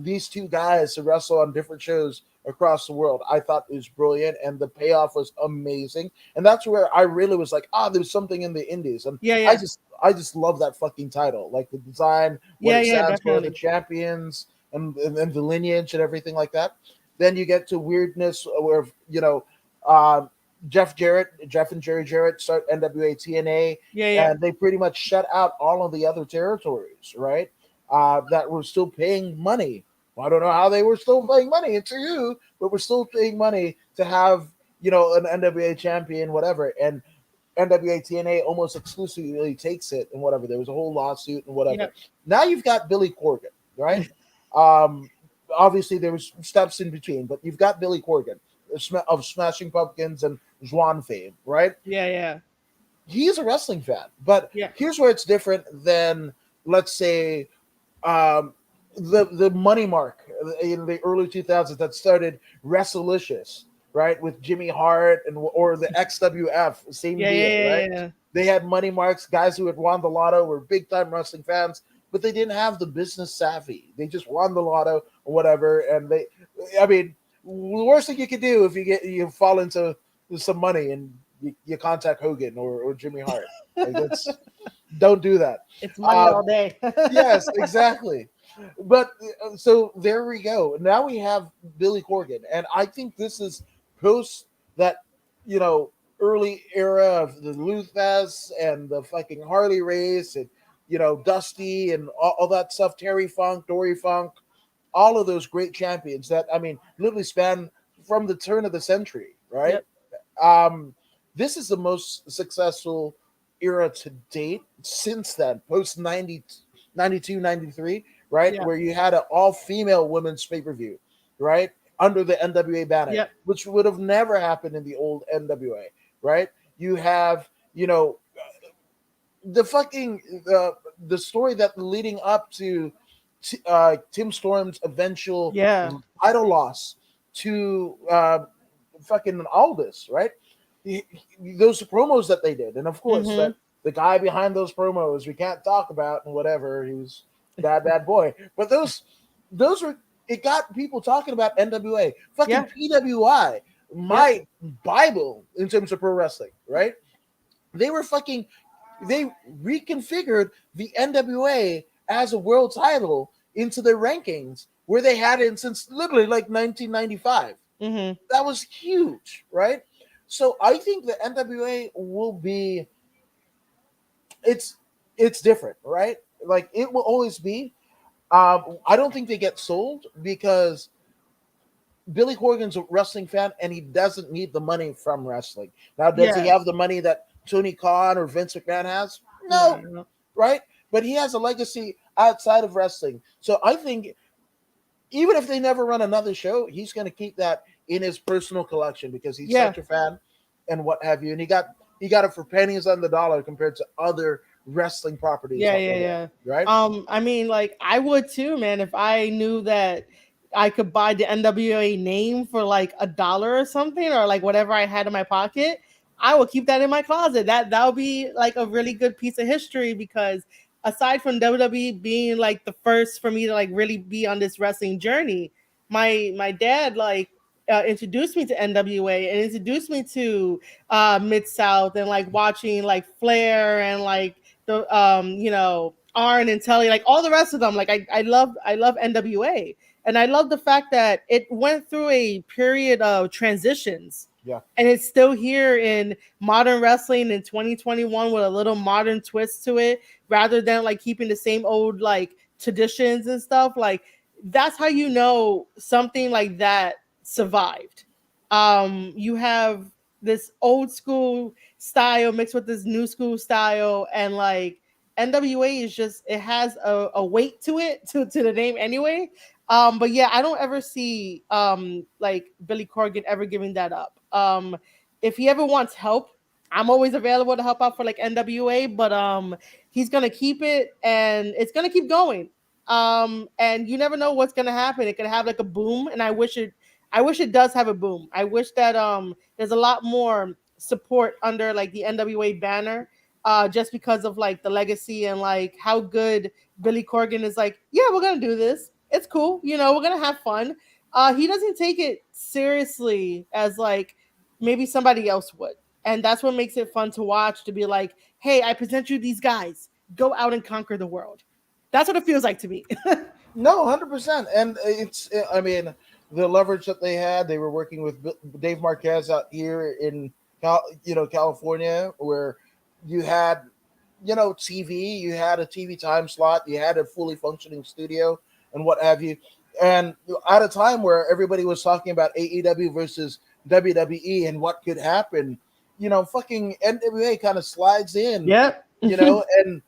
these two guys to wrestle on different shows across the world. I thought it was brilliant, and the payoff was amazing. And that's where I really was like, there's something in the indies, and yeah, I yeah, just I just love that fucking title, like the design, what yeah, it yeah, stands for, the definitely. champions, and the lineage and everything like that. Then you get to weirdness where uh, Jeff and Jerry Jarrett start NWA TNA, Yeah, yeah. and they pretty much shut out all of the other territories, right? That were still paying money I don't know how they were still paying money into you, but we're still paying money to have an NWA champion, whatever. And NWA TNA almost exclusively takes it and whatever. There was a whole lawsuit and whatever. Yep. Now you've got Billy Corgan, right? Um, Obviously there was steps in between, but you've got Billy Corgan of Smashing Pumpkins and Juan fame, right? Yeah, yeah, He's a wrestling fan, but yeah, here's where it's different than, let's say, um, the money mark in the early 2000s that started Wrestlelicious, right, with Jimmy Hart or the XWF, same yeah, yeah, deal, yeah, right? yeah. They had money marks. Guys who had won the lotto were big time wrestling fans, but they didn't have the business savvy. They just won the lotto or whatever, and I mean, the worst thing you could do if you fall into some money and you contact Hogan or Jimmy Hart, like that's don't do that. It's money Um, all day. Yes, exactly. But so there we go. Now we have Billy Corgan, and I think this is post that you know early era of the Luthas and the fucking Harley race, and Dusty and all that stuff. Terry Funk, Dory Funk, all of those great champions that I mean literally span from the turn of the century, right? Yep. Um, this is the most successful era to date since then, post 92, 93, right? Yeah. Where you had an all female women's pay per view, right? Under the NWA banner, Yep. which would have never happened in the old NWA, right? You have, the fucking the story that leading up to Tim Storm's eventual Yeah. title loss to fucking Aldis, right? Those promos that they did, and of course Mm-hmm. that the guy behind those promos we can't talk about and whatever. He was bad boy, but those were it got people talking about NWA, fucking Yeah. PWI, Yep. my Bible in terms of pro wrestling, right? They were fucking they reconfigured the NWA as a world title into their rankings where they had it since literally like 1995. Mm-hmm. That was huge, right? So I think the NWA will be it's it's different, right? Like it will always be. I don't think they get sold because Billy Corgan's a wrestling fan and he doesn't need the money from wrestling. Now, does he Yeah. have the money that Tony Khan or Vince McMahon has? No, No, no. right? But he has a legacy outside of wrestling. So I think even if they never run another show, he's going to keep that in his personal collection because he's Yeah. such a fan and what have you. And he got it for pennies on the dollar compared to other wrestling properties Yeah, out yeah, there, yeah. right? I mean, like I would too, man, if I knew that I could buy the NWA name for like $1 or something, or like whatever I had in my pocket, I would keep that in my closet. That would be like a really good piece of history because aside from WWE being like the first for me to like really be on this wrestling journey, my dad like introduced me to NWA and introduced me to Mid South and like watching like Flair and like the Arn and Telly, like all the rest of them. Like I love NWA. And I love the fact that it went through a period of transitions. Yeah. And it's still here in modern wrestling in 2021 with a little modern twist to it, rather than like keeping the same old like traditions and stuff. Like that's how you know something like that survived. You have this old school style mixed with this new school style, and like NWA is just it has a weight to it to the name anyway. But yeah, I don't ever see like Billy Corgan ever giving that up. If he ever wants help, I'm always available to help out for like NWA, but he's gonna keep it and it's gonna keep going. And you never know what's gonna happen. It could have like a boom, and I wish it does have a boom. I wish that there's a lot more support under like the NWA banner, just because of like the legacy and like how good Billy Corgan is. Like, yeah, we're gonna do this. It's cool, we're gonna have fun. He doesn't take it seriously as like maybe somebody else would, and that's what makes it fun to watch. To be like, hey, I present you these guys. Go out and conquer the world. That's what it feels like to me. No, 100%. And I mean, the leverage that they had, they were working with Dave Marquez out here in, California, where you had, TV, you had a TV time slot, you had a fully functioning studio, and what have you. And at a time where everybody was talking about AEW versus WWE and what could happen, fucking NWA kind of slides in, Yep. and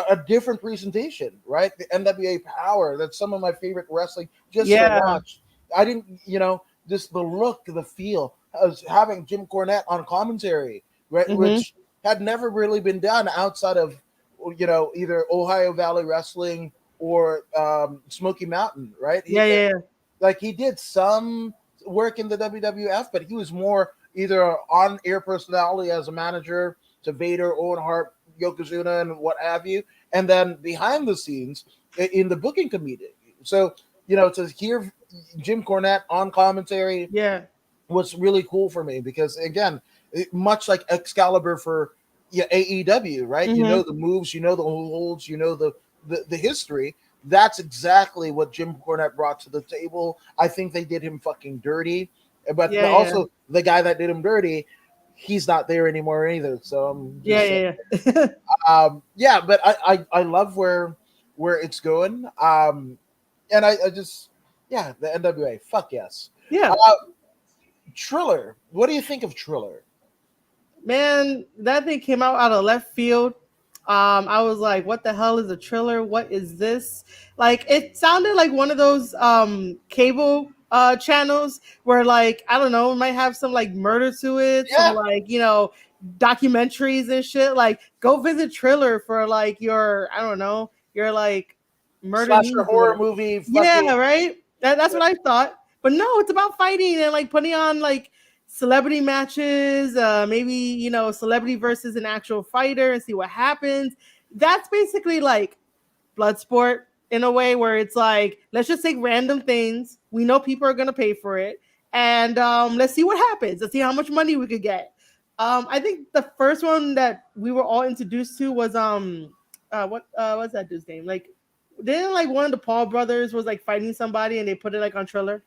a different presentation, right? The NWA Power, that's some of my favorite wrestling just to Yeah. watch. I didn't, just the look, the feel, as having Jim Cornette on commentary, right, Hmm. which had never really been done outside of, either Ohio Valley Wrestling or Smoky Mountain, right? Yeah, yeah, Like he did some work in the WWF, but he was more either on air personality as a manager to Vader, Owen Hart, Yokozuna, and what have you, and then behind the scenes in the booking committee. So to hear Jim Cornette on commentary yeah. was really cool for me because again, much like Excalibur for AEW, right? You know Hmm. the moves, you know the holds, you know the history. That's exactly what Jim Cornette brought to the table. I think they did him fucking dirty, but Yeah, yeah, also the guy that did him dirty, he's not there anymore either. So I'm yeah, just saying. yeah, yeah. Yeah, but I love where it's going. And I just yeah, the NWA, fuck yes. Yeah. Uh, Triller. What do you think of Triller? Man, that thing came out of left field. I was like, what the hell is a Triller? What is this? Like, it sounded like one of those cable channels where, like, I don't know, it might have some like murder to it, some Yeah, like, documentaries and shit. Like, go visit Triller for like your, I don't know, your like murder slasher news or horror whatever. movie. Yeah, Fucking right. That's what I thought. But no, it's about fighting and like putting on like celebrity matches, maybe celebrity versus an actual fighter and see what happens. That's basically like blood sport in a way where it's like let's just take random things. We know people are gonna pay for it, and let's see what happens. Let's see how much money we could get. I think the first one that we were all introduced to was what's that dude's name? Like, didn't like one of the Paul brothers was like fighting somebody and they put it like on Triller?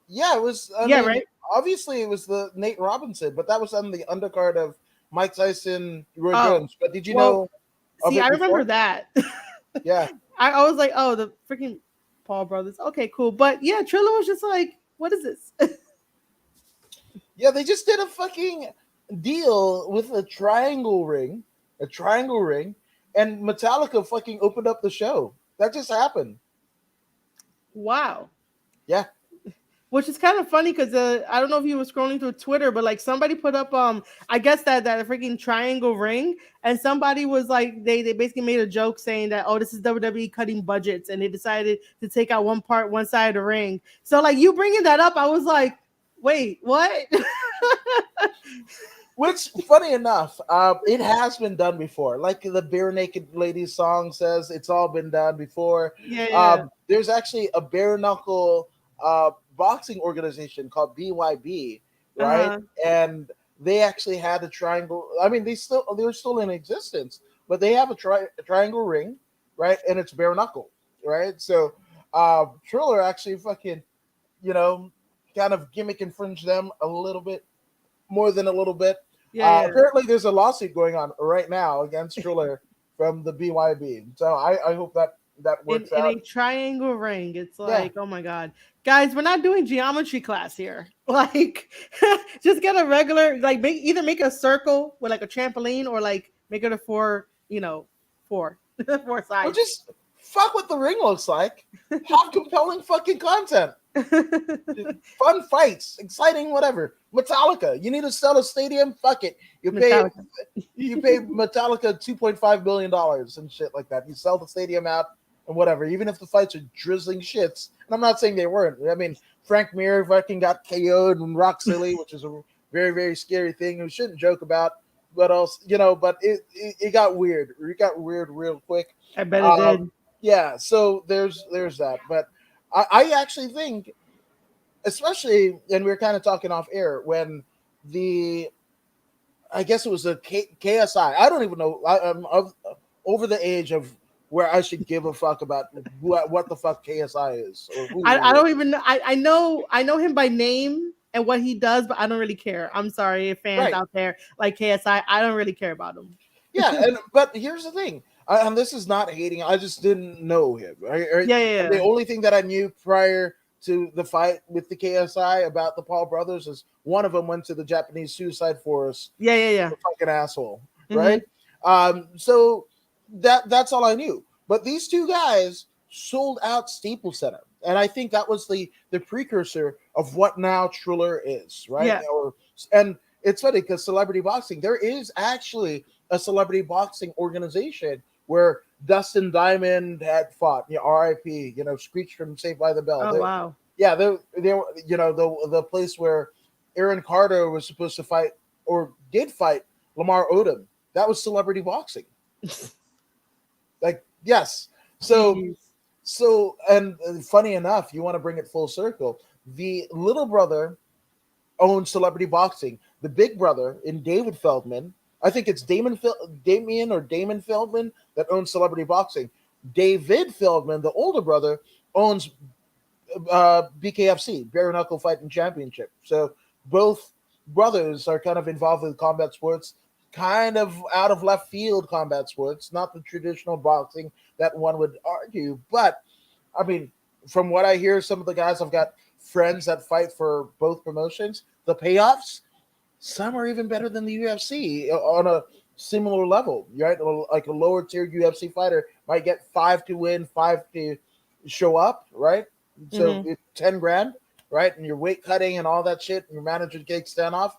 yeah, it was. I Yeah, mean, right. obviously it was the Nate Robinson, but that was on the undercard of Mike Tyson, Roy Oh, Jones. But did you well, know of see, it I remember before? that. Yeah, I was like, oh, the freaking Paul brothers. Okay, cool. But yeah, Triller was just like, what is this? yeah, they just did a fucking deal with a triangle ring, and Metallica fucking opened up the show. That just happened. Wow. Yeah, Which is kind of funny because I don't know if you were scrolling through Twitter, but like somebody put up I guess that freaking triangle ring, and somebody was like they basically made a joke saying that, oh, this is WWE cutting budgets and they decided to take out one side of the ring. So like you bringing that up, I was like, wait, what? which, funny enough, it has been done before. Like the Bare Naked Ladies song says, it's all been done before. Yeah, yeah. There's actually a bare knuckle boxing organization called BYB, right? Uh-huh. And they actually had a triangle. I mean, they're still in existence, but they have a triangle ring, right? And it's bare knuckle, right? So Triller actually fucking, you know, kind of gimmick infringe them a little bit more than a little bit. Yeah, yeah. Apparently, there's a lawsuit going on right now against Triller from the BYB. So I hope that in, works in out. a triangle ring. It's Yeah, like, oh my god, guys, we're not doing geometry class here. Like, just get a regular, like, either make a circle with like a trampoline, or like make it a four, four, four or sides. just fuck what the ring looks like. Have compelling fucking content, fun fights, exciting whatever. Metallica, you need to sell a stadium. Fuck it, Metallica. you pay Metallica $2.5 billion and shit like that. You sell the stadium out and whatever, even if the fights are drizzling shits. And I'm not saying they weren't. I mean, Frank Mir fucking got KO'd and Rock Silly, which is a very, very scary thing we shouldn't joke about. But else, but it got weird. It got weird real quick. I bet it Uh, did. yeah, so there's that. But I actually think, especially, and we were kind of talking off air when the I guess it was a KSI. I don't even know. I'm over the age of where I should give a fuck about what the fuck KSI is or who he I is. don't even know. I know him by name and what he does, but I don't really care. I'm sorry if fans Right. out there like KSI. I don't really care about him. Yeah, but here's the thing. And this is not hating. I just didn't know him. Right? Yeah, yeah, And the yeah. only thing that I knew prior to the fight with the KSI about the Paul brothers is one of them went to the Japanese suicide forest. Yeah, yeah, yeah. A fucking asshole, right? Mm-hmm. So that's all I knew. But these two guys sold out Staples Center, and I think that was the precursor of what now Triller is, right? Yeah. And it's funny because celebrity boxing, there is actually a celebrity boxing organization where Dustin Diamond had fought, R.I.P. Screech from Saved by the Bell. Oh wow. Yeah, they were, the place where Aaron Carter was supposed to fight or did fight Lamar Odom. That was celebrity boxing. Like, yes. So Jeez. and funny enough, you want to bring it full circle. The little brother owned celebrity boxing. The big brother in David Feldman, I think it's Damon Feldman that owns celebrity boxing. David Feldman, the older brother, owns BKFC, Bare Knuckle Fighting Championship. So both brothers are kind of involved with combat sports, kind of out of left field combat sports, not the traditional boxing that one would argue. But I mean, from what I hear, some of the guys, I've got friends that fight for both promotions. The payoffs, some are even better than the UFC on a similar level, right? Like a lower tier UFC fighter might get 5 to win, 5 to show up, right? So Mm-hmm. it's 10 grand, right? And your weight cutting and all that shit, and your manager takes 10 off.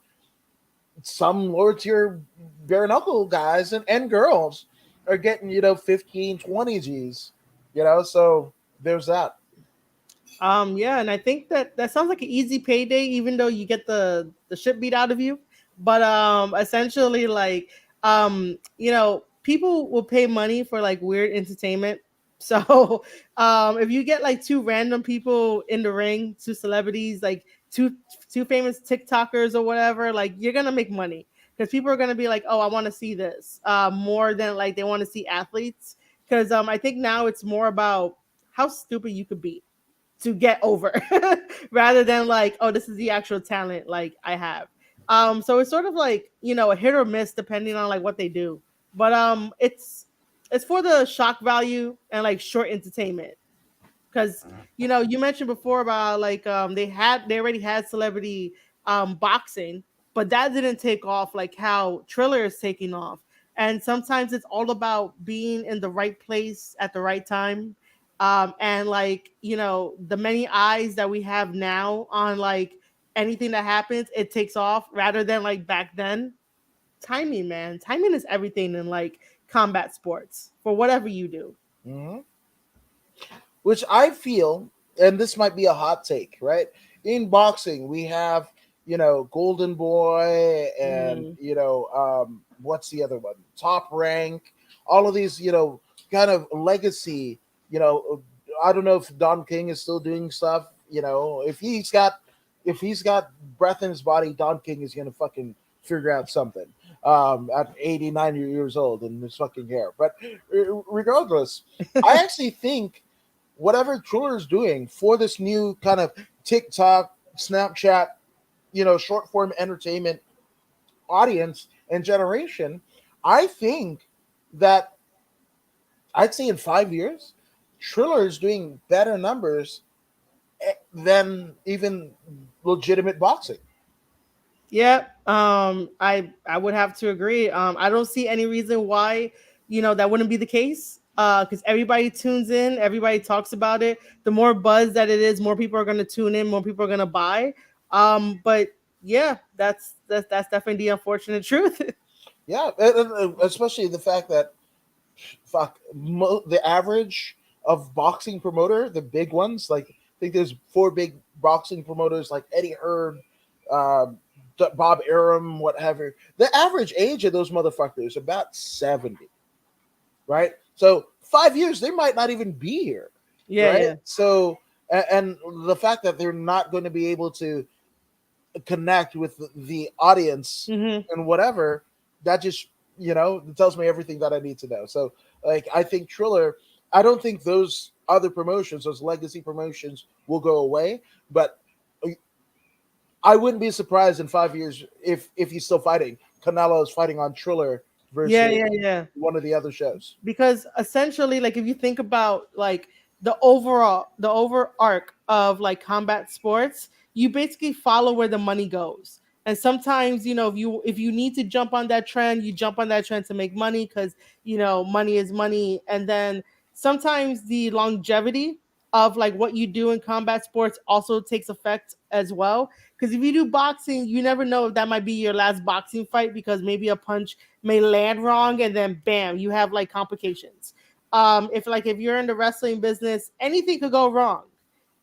Some lower tier bare knuckle guys and girls are getting, 15, 20 G's, so there's that. Yeah, and I think that that sounds like an easy payday, even though you get the shit beat out of you. But essentially, like, people will pay money for like weird entertainment. So, if you get like two random people in the ring, two celebrities, like two famous TikTokers or whatever, like you're gonna make money because people are gonna be like, oh, I want to see this, more than like they want to see athletes. Because I think now it's more about how stupid you could be to get over rather than like, oh, this is the actual talent like I have. So it's sort of like, a hit or miss depending on like what they do. But it's for the shock value and like short entertainment. Because you mentioned before about like they already had celebrity boxing, but that didn't take off like how Triller is taking off. And sometimes it's all about being in the right place at the right time. And like the many eyes that we have now on like anything that happens, it takes off rather than like back then. Timing, man, timing is everything in like combat sports for whatever you do. Mm-hmm. Which I feel, and this might be a hot take, right? In boxing, we have, Golden Boy and, Mm. what's the other one? Top Rank, all of these, kind of legacy, I don't know if Don King is still doing stuff, if he's got breath in his body, Don King is going to fucking figure out something at 89 years old and his fucking hair. But regardless, I actually think whatever Triller is doing for this new kind of TikTok, Snapchat, short form entertainment audience and generation, I think that I'd say in 5 years, Triller is doing better numbers than even legitimate boxing. Yeah, I would have to agree. I don't see any reason why that wouldn't be the case. Because everybody tunes in, everybody talks about it. The more buzz that it is, more people are going to tune in, more people are going to buy. But yeah, that's definitely the unfortunate truth. Yeah, and especially the fact that the average of boxing promoter, the big ones, like I think there's four big boxing promoters like Eddie Hearn, um, Bob Arum, whatever. The average age of those motherfuckers about 70, right? So 5 years they might not even be here, Yeah, right? yeah. So and the fact that they're not going to be able to connect with the audience Hmm. and whatever, that just it tells me everything that I need to know. So like I think Triller, I don't think those other promotions, those legacy promotions, will go away, but I wouldn't be surprised in 5 years if he's still fighting. Canelo is fighting on Triller Yeah, versus yeah, yeah. one of the other shows. Because essentially, like, if you think about like the over arc of like combat sports, you basically follow where the money goes. And sometimes, if you need to jump on that trend, you jump on that trend to make money, because money is money. And then sometimes the longevity of like what you do in combat sports also takes effect as well. Because if you do boxing, you never know if that might be your last boxing fight, because maybe a punch may land wrong, and then bam, you have like complications. If you're in the wrestling business, anything could go wrong.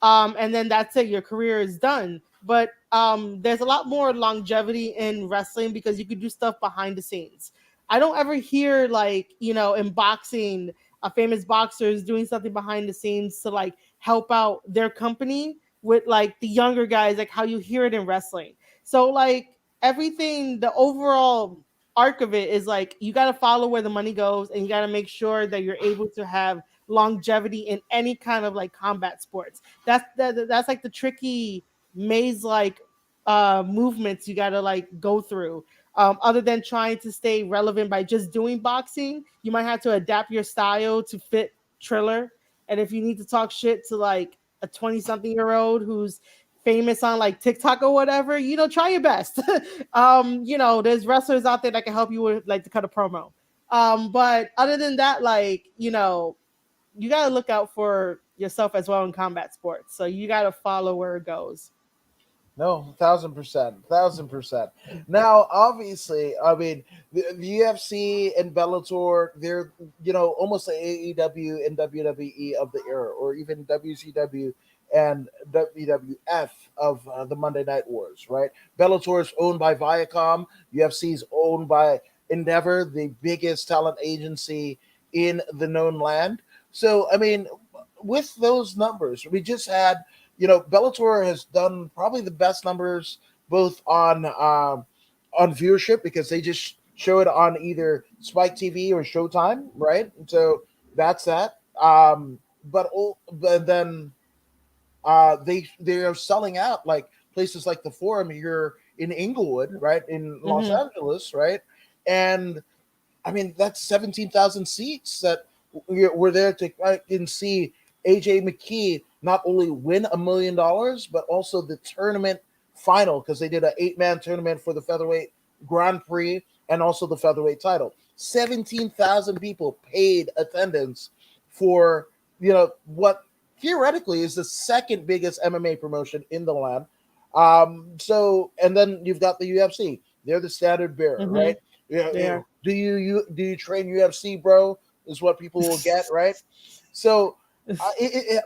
And then that's it, your career is done. But there's a lot more longevity in wrestling, because you could do stuff behind the scenes. I don't ever hear, like, in boxing, a famous boxers doing something behind the scenes to like help out their company with like the younger guys, like how you hear it in wrestling. So like everything, the overall arc of it is like you got to follow where the money goes, and you got to make sure that you're able to have longevity in any kind of like combat sports. That's like the tricky maze like movements you got to like go through. Other than trying to stay relevant by just doing boxing, you might have to adapt your style to fit Triller. And if you need to talk shit to like a 20 something year old who's famous on like TikTok or whatever, try your best. There's wrestlers out there that can help you with like to cut a promo. But other than that, like, you gotta look out for yourself as well in combat sports. So you gotta follow where it goes. No, 1,000%, 1,000%. Now, obviously, I mean, the UFC and Bellator, they're almost the AEW and WWE of the era, or even WCW and WWF of the Monday Night Wars, right? Bellator is owned by Viacom. UFC is owned by Endeavor, the biggest talent agency in the known land. So, I mean, with those numbers, we just had Bellator has done probably the best numbers both on viewership because they just show it on either Spike TV or Showtime, right? So that's that. But then they are selling out like places like the Forum here in Inglewood, right, in Los Mm-hmm. Angeles, right, and I mean, that's 17,000 seats that were there to can see AJ McKee not only win $1 million, but also the tournament final because they did an 8-man tournament for the featherweight Grand Prix and also the featherweight title. 17,000 people paid attendance for what theoretically is the second biggest MMA promotion in the land. So and then you've got the UFC. They're the standard bearer, Mm-hmm. right? Yeah, Yeah. do you train UFC, bro? Is what people will get, right? So,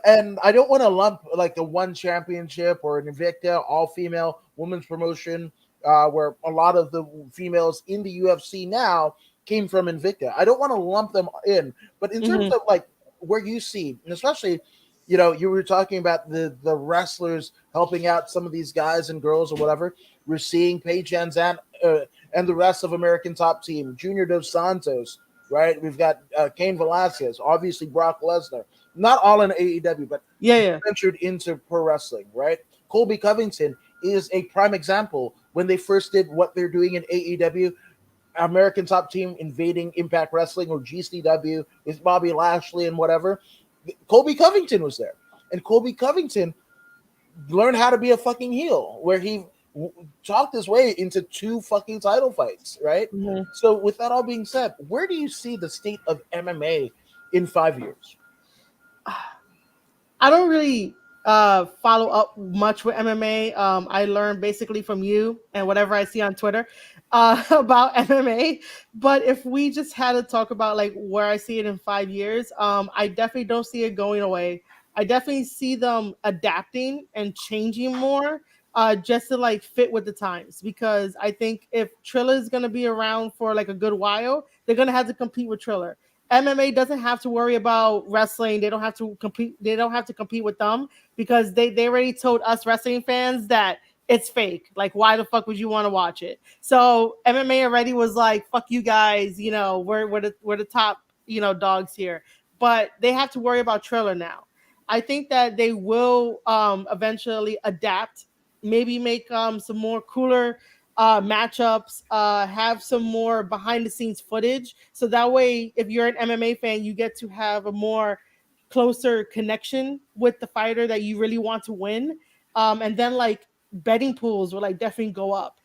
and I don't want to lump like the one championship or an Invicta all female women's promotion, where a lot of the females in the UFC now came from Invicta. I don't want to lump them in, but in terms Mm-hmm. of like where you see, and especially you were talking about the wrestlers helping out some of these guys and girls or whatever. We're seeing Paige Van and the rest of American Top Team, Junior Dos Santos, right? We've got Cain Velasquez, obviously Brock Lesnar. Not all in AEW, but Yeah, yeah. ventured into pro wrestling, right? Colby Covington is a prime example when they first did what they're doing in AEW. American Top Team invading Impact Wrestling or GCW with Bobby Lashley and whatever. Colby Covington was there, and Colby Covington learn how to be a fucking heel, where he talked his way into two fucking title fights, right? Mm-hmm. So, with that all being said, where do you see the state of MMA in 5 years? I don't really follow up much with MMA. I learn basically from you and whatever I see on Twitter about MMA. But if we just had to talk about like where I see it in 5 years, I definitely don't see it going away. I definitely see them adapting and changing more, just to like fit with the times. Because I think if Triller is gonna be around for like a good while, they're gonna have to compete with Triller. MMA doesn't have to worry about wrestling. They don't have to compete. They don't have to compete with them, because they already told us wrestling fans that it's fake. Like, why the fuck would you want to watch it? So MMA already was like, fuck you guys. We're the top dogs here. But they have to worry about Triller now. I think that they will eventually adapt. Maybe make some more cooler matchups, have some more behind the scenes footage. So that way, if you're an MMA fan, you get to have a more closer connection with the fighter that you really want to win. And then like betting pools will like definitely go up.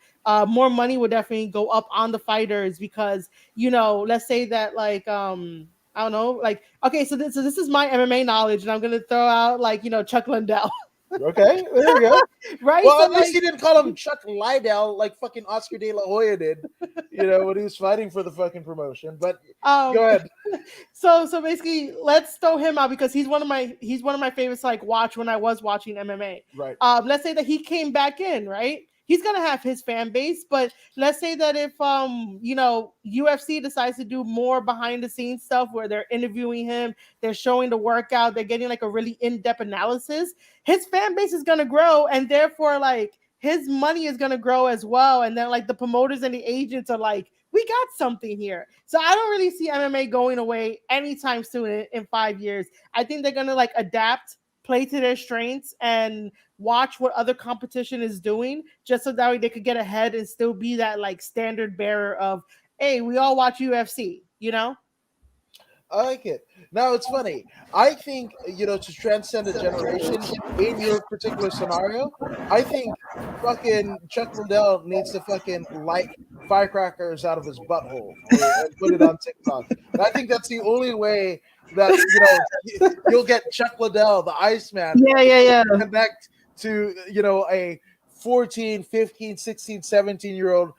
More money would definitely go up on the fighters because let's say that like I don't know, like okay, so this is my MMA knowledge, and I'm gonna throw out like Chuck Liddell, Okay, there we go. right? Well, So at least like he didn't call him Chuck Liddell like fucking Oscar De La Hoya did, when he was fighting for the fucking promotion. But um go ahead. so basically let's throw him out because he's one of my favorites to like watch when I was watching MMA. Right. Let's say that he came back in, right? He's gonna have his fan base, but let's say that if UFC decides to do more behind the scenes stuff where they're interviewing him, they're showing the workout, they're getting like a really in-depth analysis, his fan base is gonna grow, and therefore like his money is gonna grow as well. And then like the promoters and the agents are like, we got something here. So I don't really see MMA going away anytime soon in 5 years. I think they're gonna like adapt, play to their strengths, and watch what other competition is doing, just so that way they could get ahead and still be that like standard bearer of, hey, we all watch UFC, you know? I like it. Now it's funny. I think to transcend a generation in your particular scenario, I think fucking Chuck Liddell needs to fucking light firecrackers out of his butthole and put it on TikTok. And I think that's the only way that you'll get Chuck Liddell, the Iceman, Yeah, yeah, yeah. to connect to a 14, 15, 16, 17-year old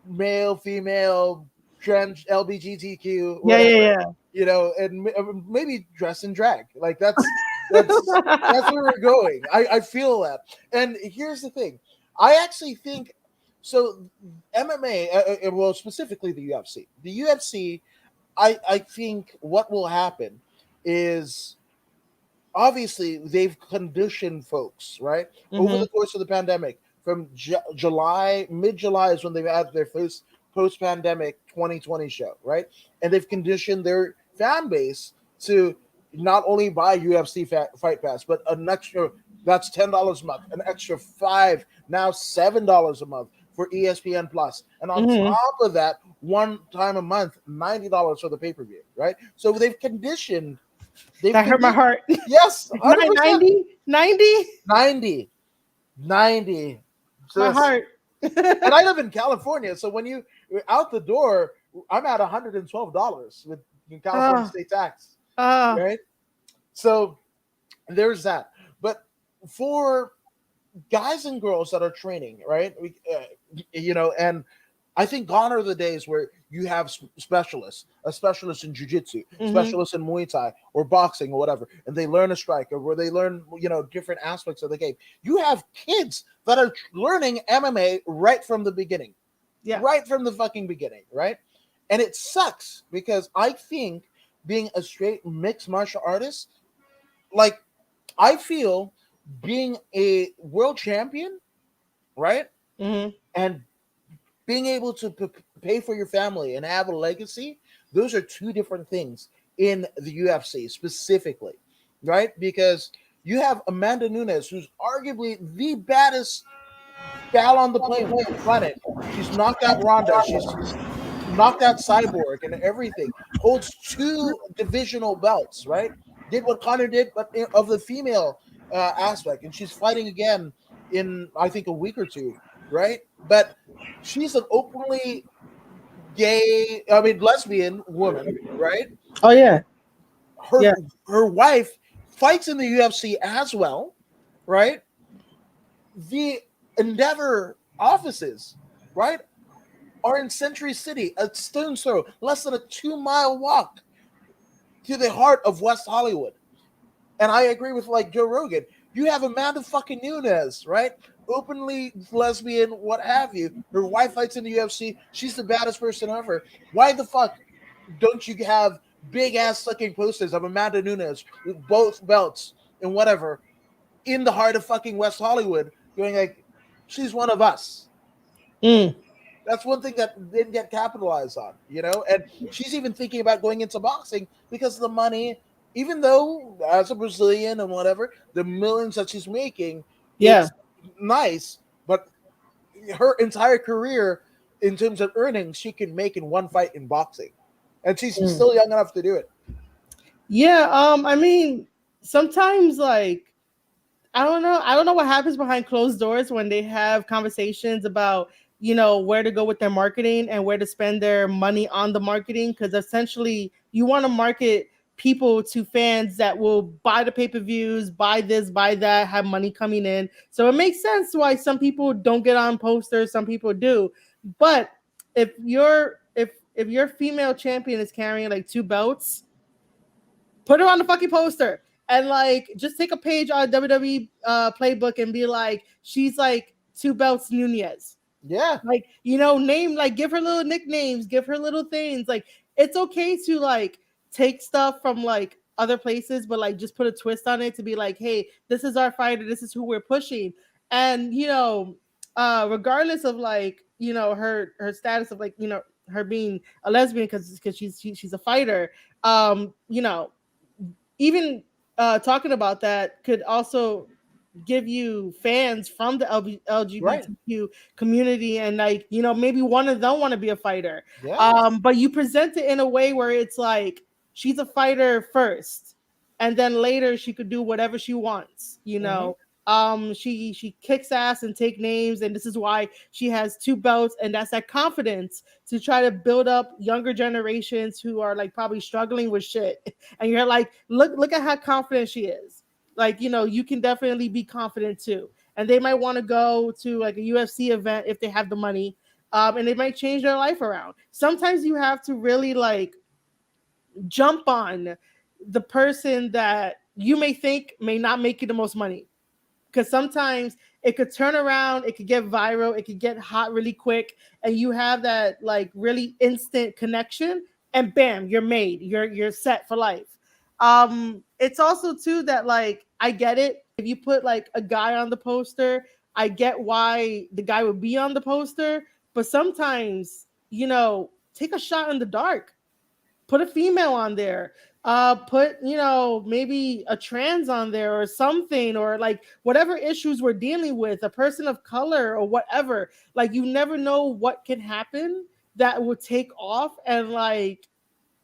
male, female, trans, LBGTQ, Yeah, whatever, yeah, and maybe dress in drag. Like that's where we're going. I feel that. And here's the thing. I actually think so. MMA, well, specifically the UFC. The UFC, I think what will happen is obviously they've conditioned folks, right? yeah. Over the course of the pandemic, from July, mid July is when they've had their first post pandemic 2020 show, right? And they've conditioned their fan base to not only buy UFC Fight Pass, but an extra that's $10 a month, an extra five, now $7 a month for ESPN Plus, and on Hmm. top of that, one time a month, $90 for the pay per view, right? So they've conditioned. They've That hurt my conditioned. heart. Yes, 100%. 90, 90, 90, 90. my Sis. heart. And I live in California, so when you're out the door, I'm at $112 with California Oh, state tax, oh. right? So there's that. But for guys and girls that are training, right? And I think gone are the days where you have specialists, a specialist in jujitsu, Hmm. specialist in Muay Thai or boxing or whatever, and they learn a strike or where they learn, different aspects of the game. You have kids that are learning MMA right from the beginning, Yeah. right from the fucking beginning, right? And it sucks because I think being a straight mixed martial artist, like I feel being a world champion, right? Hmm. And being able to pay for your family and have a legacy, those are two different things in the UFC specifically, right? Because you have Amanda Nunes, who's arguably the baddest gal on the planet. She's knocked out Ronda. She's knocked out Cyborg and everything. Holds two divisional belts, right? Did what Connor did, but of the female aspect, and she's fighting again in I think a week or two, right? But she's an openly gay, I mean lesbian woman, right? Oh yeah. Her Yeah. her wife fights in the UFC as well, right? The Endeavor offices, right, are in Century City, a stone's throw, less than a 2 mile walk to the heart of West Hollywood. And I agree with like Joe Rogan. You have Amanda fucking Nunes, right? Openly lesbian, what have you. Her wife fights in the UFC. She's the baddest person ever. Why the fuck don't you have big ass looking posters of Amanda Nunes with both belts and whatever in the heart of fucking West Hollywood, going like, she's one of us. Mm. That's one thing that didn't get capitalized on, And she's even thinking about going into boxing because of the money, even though as a Brazilian and whatever, the millions that she's making, Yeah. it's nice, but her entire career in terms of earnings she can make in one fight in boxing, and she's still young enough to do it. Yeah, I mean, sometimes like I don't know. I don't know what happens behind closed doors when they have conversations about, where to go with their marketing and where to spend their money on the marketing. Because essentially, you want to market people to fans that will buy the pay-per-views, buy this, buy that, have money coming in. So it makes sense why some people don't get on posters, some people do. But if your female champion is carrying like two belts, put her on the fucking poster and like just take a page on WWE playbook and be like, she's like two belts Nunez. Yeah, Like, name, like, give her little nicknames, give her little things. Like, it's okay to like take stuff from like other places, but like just put a twist on it to be like, hey, this is our fighter, this is who we're pushing. And regardless of like, her status of like, her being a lesbian because she's a fighter, even talking about that could also give you fans from the right. LGBTQ community, and like maybe one of them want to be a fighter. Yeah. But you present it in a way where it's like she's a fighter first, and then later she could do whatever she wants. Hmm. She kicks ass and take names, and this is why she has two belts, and that's that confidence to try to build up younger generations who are like probably struggling with shit. And you're like, look at how confident she is. Like, you can definitely be confident too. And they might want to go to like a UFC event if they have the money. And they might change their life around. Sometimes you have to really like jump on the person that you may think may not make you the most money, because sometimes it could turn around, it could get viral, it could get hot really quick, and you have that like really instant connection, and bam, you're made, you're set for life. It's also too that like I get it if you put like a guy on the poster, I get why the guy would be on the poster, but sometimes take a shot in the dark, put a female on there, put maybe a trans on there or something, or like whatever issues we're dealing with, a person of color or whatever. Like, you never know what can happen that will take off, and like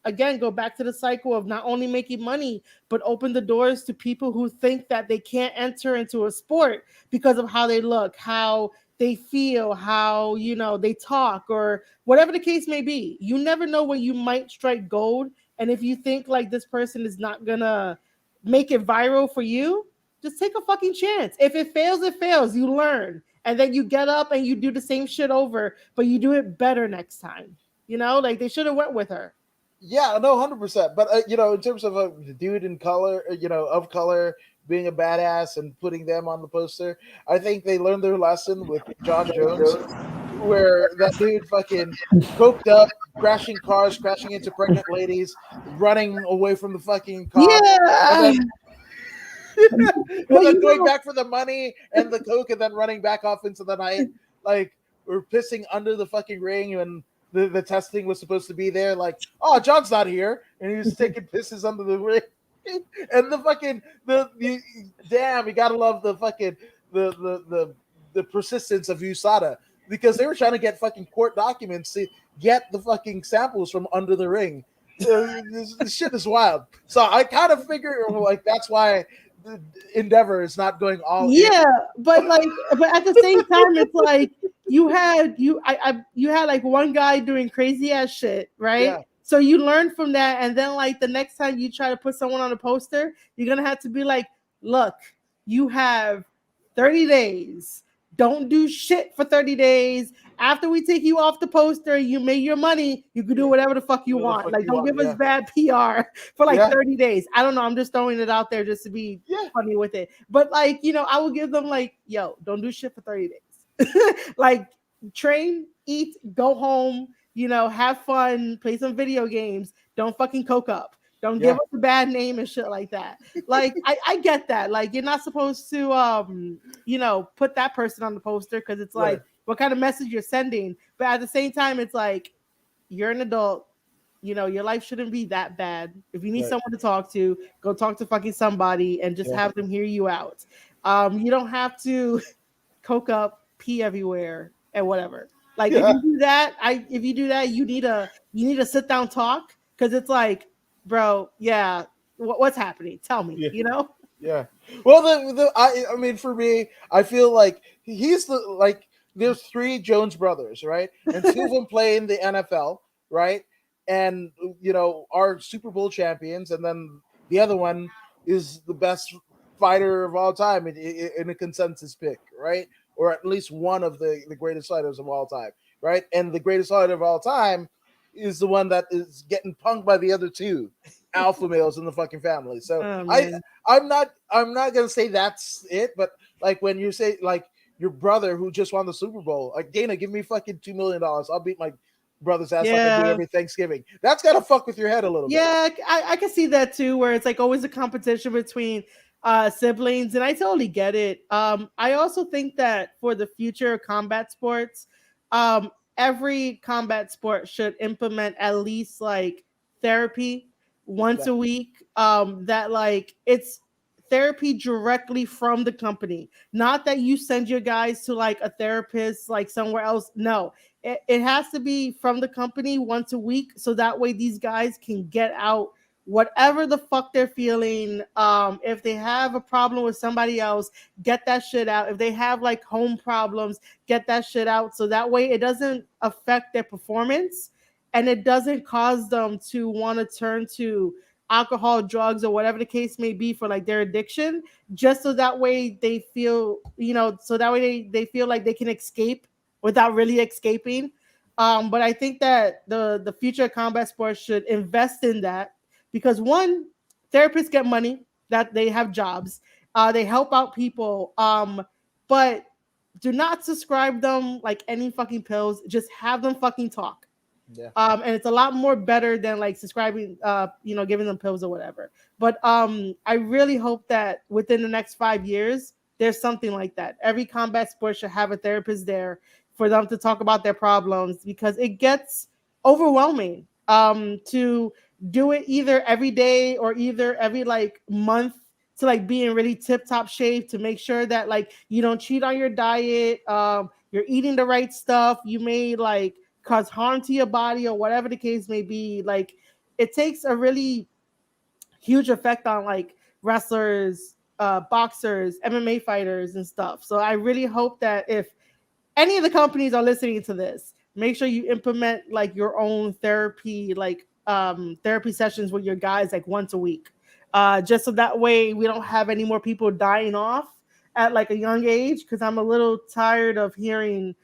again go back to the cycle of not only making money but open the doors to people who think that they can't enter into a sport because of how they look, how they feel, how they talk, or whatever the case may be. You never know when you might strike gold, and if you think like this person is not gonna make it viral for you, just take a fucking chance. If it fails, it fails. You learn, and then you get up and you do the same shit over, but you do it better next time. Like they should have went with her. Yeah, no, 100%. But in terms of a dude in color, of color being a badass and putting them on the poster, I think they learned their lesson with John Jones, where that dude fucking coked up, crashing cars, crashing into pregnant ladies, running away from the fucking cops, and Yeah. then But and then going back for the money and the coke, and then running back off into the night, like we're pissing under the fucking ring when the testing was supposed to be there. Like, oh, John's not here, and he was taking pisses under the ring. And the fucking damn, you gotta love the fucking the persistence of USADA, because they were trying to get fucking court documents to get the fucking samples from under the ring. This shit is wild. So I kind of figure like that's why the Endeavor is not going all in. yeah, but at the same time, it's like you had like one guy doing crazy ass shit, right? Yeah, So you learn from that, and then like the next time you try to put someone on a poster, you're gonna have to be like, look, you have 30 days. Don't do shit for 30 days. After we take you off the poster, you made your money, you can do yeah. whatever the fuck you What the want. fuck Like, you don't want? give us Yeah, bad PR for like yeah, 30 days. I don't know. I'm just throwing it out there just to be yeah, funny with it. But like, I will give them like, yo, don't do shit for 30 days. Like, train, eat, go home, have fun, play some video games. Don't fucking coke up. Don't give yeah. us a bad name and shit like that. Like, I get that. Like, you're not supposed to put that person on the poster because it's Right, like what kind of message you're sending. But at the same time, it's like you're an adult. Your life shouldn't be that bad. If you need right. someone to talk to, go talk to fucking somebody and just Yeah, have them hear you out. You don't have to coke up, pee everywhere, and whatever. Like if Yeah, you do that, if you do that, you need a sit down talk because it's like, bro, yeah, what's happening? Tell me, yeah, you know? yeah. Well, I mean, for me, I feel like he's the like. There's three Jones brothers, right, and two of them play in the NFL, right, and are Super Bowl champions, and then the other one is the best fighter of all time in a consensus pick, right, or at least one of the greatest fighters of all time, right, and the greatest fighter of all time is the one that is getting punked by the other two alpha males in the fucking family. So Oh I man, I'm not gonna say that's it, but like when you say like your brother who just won the Super Bowl, like Dana, give me fucking $2 million. I'll beat my brother's ass like I do yeah. every Thanksgiving. That's gotta fuck with your head a little bit. Yeah, I can see that too, where it's like always a competition between siblings, and I totally get it. I also think that for the future of combat sports, every combat sport should implement at least like therapy once Yeah, a week. That like it's therapy directly from the company, not that you send your guys to like a therapist like somewhere else. No, it has to be from the company once a week so that way these guys can get out whatever the fuck they're feeling. If they have a problem with somebody else, get that shit out. If they have like home problems, get that shit out so that way it doesn't affect their performance and it doesn't cause them to want to turn to alcohol, drugs, or whatever the case may be for like their addiction, just so that way they feel, so that way they feel like they can escape without really escaping. But I think that the future of combat sports should invest in that because one, therapists get money, that they have jobs, they help out people, but do not subscribe them like any fucking pills. Just have them fucking talk. yeah. And it's a lot more better than like subscribing, giving them pills or whatever. But I really hope that within the next 5 years there's something like that. Every combat sport should have a therapist there for them to talk about their problems because it gets overwhelming to do it either every day or either every like month, to like be in really tip top shape, to make sure that like you don't cheat on your diet, you're eating the right stuff, you may like cause harm to your body or whatever the case may be. Like it takes a really huge effect on like wrestlers, boxers, MMA fighters and stuff. So I really hope that if any of the companies are listening to this, make sure you implement like your own therapy, like therapy sessions with your guys like once a week. Just so that way we don't have any more people dying off at like a young age, because I'm a little tired of hearing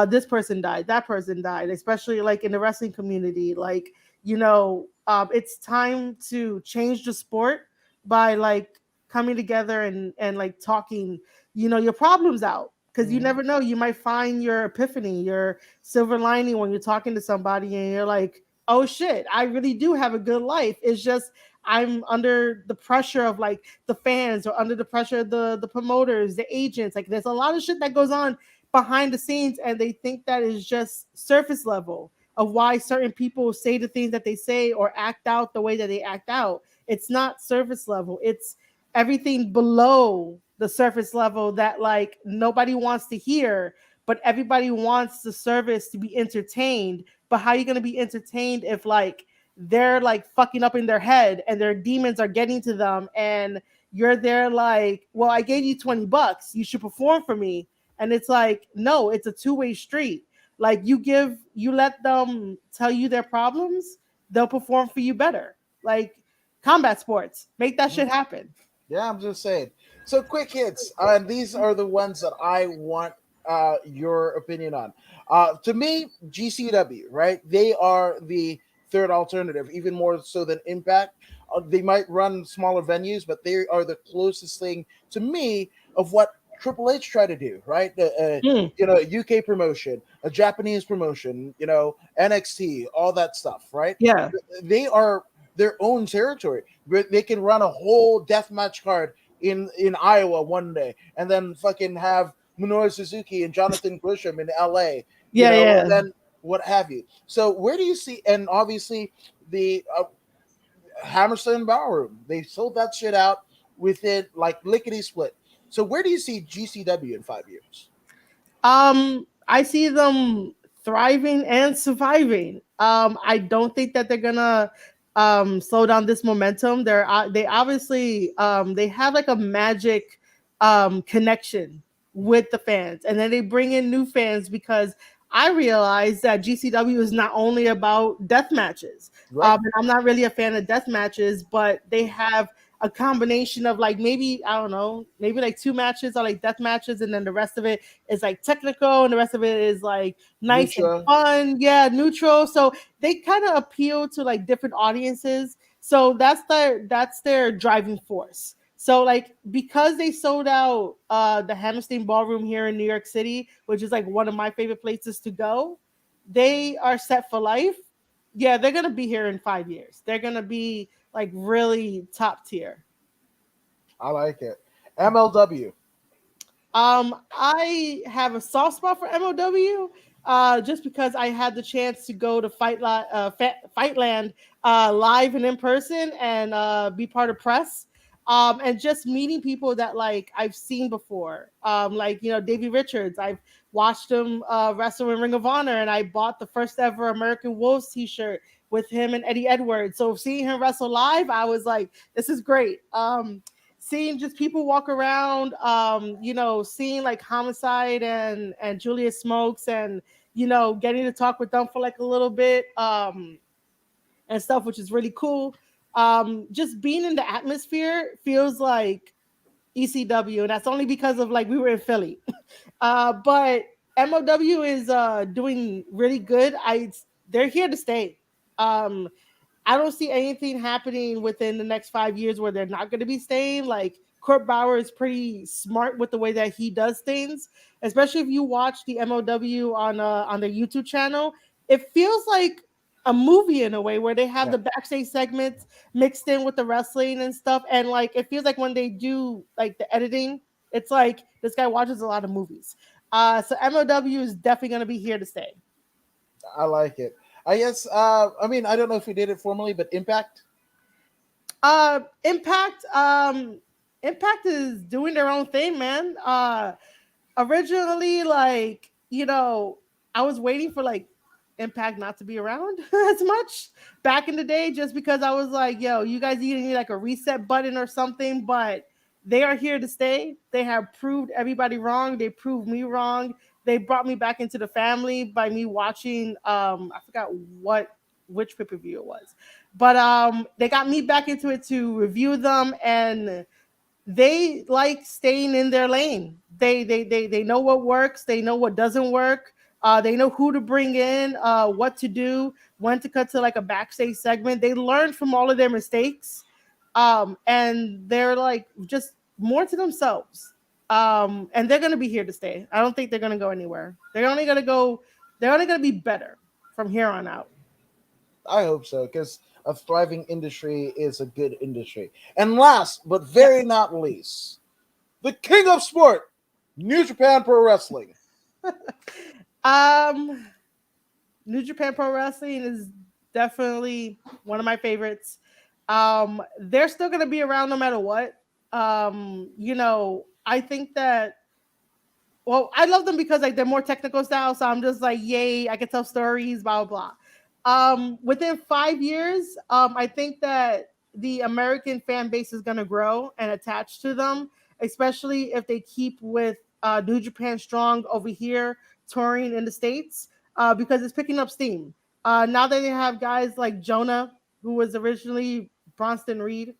this person died, that person died, especially like in the wrestling community. Like, it's time to change the sport by like coming together and like talking, your problems out, because you Mhm. never know, you might find your epiphany, your silver lining when you're talking to somebody and you're like, oh shit, I really do have a good life. It's just I'm under the pressure of like the fans, or under the pressure of the promoters, the agents. Like there's a lot of shit that goes on behind the scenes, and they think that is just surface level of why certain people say the things that they say or act out the way that they act out. It's not surface level. It's everything below the surface level that like nobody wants to hear, but everybody wants the service to be entertained. But how are you going to be entertained if like they're like fucking up in their head and their demons are getting to them, and you're there like, well, I gave you $20, you should perform for me. And it's like, no, it's a two-way street. Like you let them tell you their problems, they'll perform for you better. Like combat sports, make that shit happen. Yeah, I'm just saying. So quick hits. These are the ones that I want your opinion on. To me, GCW, right? They are the third alternative, even more so than Impact. They might run smaller venues, but they are the closest thing to me of what Triple H tried to do, right? Mm, UK promotion, a Japanese promotion, NXT, all that stuff, right? yeah. They are their own territory. They can run a whole deathmatch card in Iowa one day, and then fucking have Minoru Suzuki and Jonathan Grisham in LA, Yeah, and yeah. then what have you. So where do you see? And obviously the Hammerstone Ballroom, they sold that shit out within like lickety split. So where do you see GCW in 5 years? I see them thriving and surviving. I don't think that they're gonna slow down this momentum. They obviously they have like a magic connection with the fans, and then they bring in new fans because I realize that GCW is not only about death matches. Right. And I'm not really a fan of death matches, but they have a combination of like maybe I don't know, maybe like two matches are like death matches, and then the rest of it is like technical, and the rest of it is like nice and Lucha. fun, yeah, neutral. So they kind of appeal to like different audiences. So that's their driving force. So like because they sold out the Hammerstein Ballroom here in New York City, which is like one of my favorite places to go, they are set for life. Yeah, they're gonna be here in 5 years. They're gonna be like really top tier. I like it. MLW. I have a soft spot for MOW, just because I had the chance to go to Fightland live and in person and be part of press. And just meeting people that like I've seen before, like Davey Richards. I've watched him wrestle in Ring of Honor, and I bought the first ever American Wolves T-shirt with him and Eddie Edwards. So seeing him wrestle live, I was like, this is great. Seeing just people walk around, seeing like Homicide and Julius Smokes, and getting to talk with them for like a little bit, and stuff, which is really cool. Just being in the atmosphere feels like ECW, and that's only because of like we were in Philly. But MOW is doing really good. They're here to stay. Um, I don't see anything happening within the next 5 years where they're not going to be staying. Like Kurt Bauer is pretty smart with the way that he does things, especially if you watch the MOW on their YouTube channel. It feels like a movie in a way where they have Yeah. the backstage segments mixed in with the wrestling and stuff, and like it feels like when they do like the editing, it's like this guy watches a lot of movies. So MOW is definitely going to be here to stay. I like it. I guess. I mean, I don't know if we did it formally, but Impact. Impact, Impact is doing their own thing, man. Originally, like, I was waiting for like Impact not to be around as much back in the day, just because I was like, yo, you guys either need like a reset button or something, but they are here to stay. They have proved everybody wrong. They proved me wrong. They brought me back into the family by me watching I forgot which pay-per-view it was. But they got me back into it to review them, and they like staying in their lane. They know what works, they know what doesn't work. They know who to bring in, what to do, when to cut to like a backstage segment. They learn from all of their mistakes, and they're like just more to themselves. And they're gonna be here to stay. I don't think they're gonna go anywhere. They're only gonna go. They're only gonna be better from here on out. I hope so, because a thriving industry is a good industry. And last but very Yes. not least, the king of sport, New Japan Pro Wrestling. Um, New Japan Pro Wrestling is definitely one of my favorites. They're still gonna be around no matter what. I think that I love them because like they're more technical style. So I'm just like, yay, I can tell stories, blah blah blah. Within 5 years, I think that the American fan base is gonna grow and attach to them, especially if they keep with New Japan Strong over here touring in the states, because it's picking up steam. Now that they have guys like Jonah, who was originally Bronston Reed,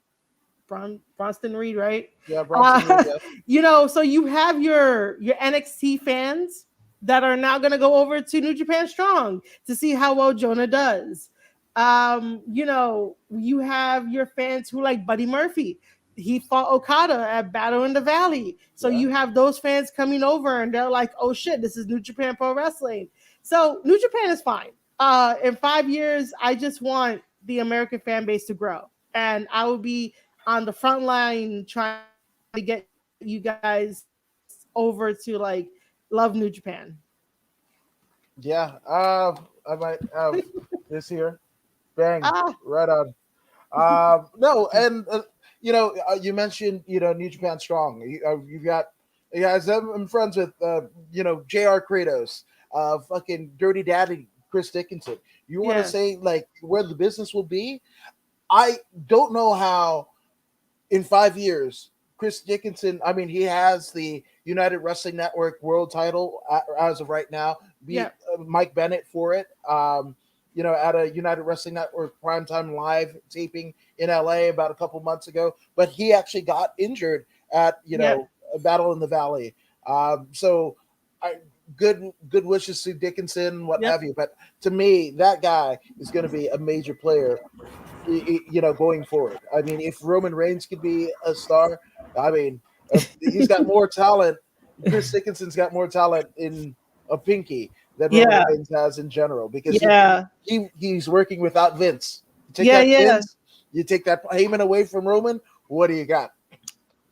Bronston Reed, right? Yeah, Bronson Reed, Uh, yeah. so you have your NXT fans that are now going to go over to New Japan Strong to see how well Jonah does. You have your fans who like Buddy Murphy. He fought Okada at Battle in the Valley. So Yeah. you have those fans coming over and they're like, oh shit, this is New Japan Pro Wrestling. So New Japan is fine. In 5 years, I just want the American fan base to grow. And I will be on the front line trying to get you guys over to like love New Japan. Yeah. I might have this here. Bang. Ah, Right on. No, and you mentioned New Japan Strong. You've got, you guys. I'm friends with Jr. Kratos. fucking dirty daddy Chris Dickinson. You want to Yeah. say like where the business will be? I don't know how in 5 years, Chris Dickinson, I mean, he has the United Wrestling Network world title as of right now. Yeah. Beat Mike Bennett for it. At a United Wrestling Network primetime live taping in LA about a couple months ago. But he actually got injured at Yeah. a Battle in the Valley. So, I good wishes to Dickinson, what Yep. have you. But to me, that guy is going to be a major player going forward. I mean, if Roman Reigns could be a star, I mean, he's got more talent. Chris Dickinson's got more talent in a pinky than Roman Yeah. Reigns has in general because Yeah. he's working without Vince. You take Yeah. that Yeah. Vince, you take that Heyman away from Roman. What do you got?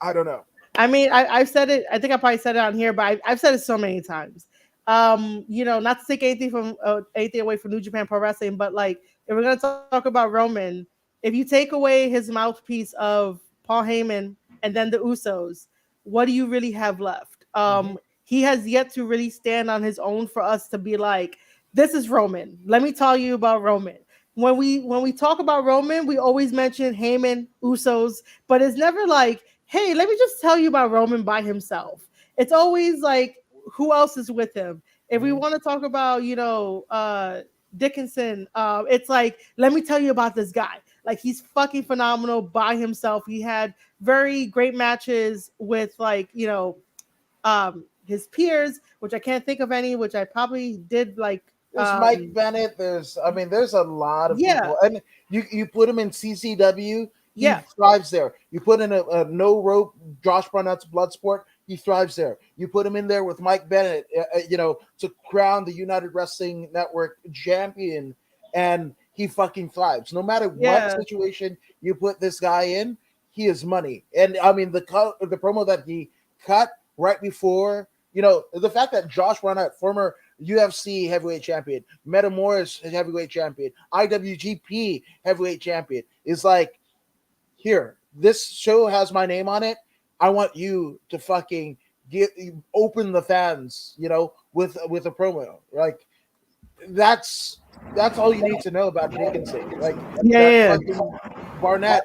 I don't know. I mean, I've said it. I think I probably said it on here, but I've said it so many times. Not to take anything from anything away from New Japan Pro Wrestling, but like if we're gonna talk about Roman, if you take away his mouthpiece of Paul Heyman and then the Usos, what do you really have left? Mm-hmm. He has yet to really stand on his own for us to be like, this is Roman. Let me tell you about Roman. When we talk about Roman, we always mention Heyman, Usos, but it's never like, hey, let me just tell you about Roman by himself. It's always like, who else is with him? If we Mm-hmm. want to talk about, Dickinson, it's like, let me tell you about this guy. Like, he's fucking phenomenal by himself. He had very great matches with, like, his peers, which I can't think of any, which I probably did like, There's Mike Bennett. There's a lot of yeah, people, and you put him in CCW, he yeah, thrives there. You put in a no rope Josh Barnett's Bloodsport, he thrives there. You put him in there with Mike Bennett, to crown the United Wrestling Network champion, and he fucking thrives. No matter what yeah, situation you put this guy in, he is money. And I mean the promo that he cut right before, the fact that Josh Barnett, former UFC heavyweight champion, Metamoris heavyweight champion, IWGP heavyweight champion, is like, here, this show has my name on it. I want you to fucking open the fans, with a promo. Like that's all you need to know about Dickinson. Like yeah, that yeah. fucking Barnett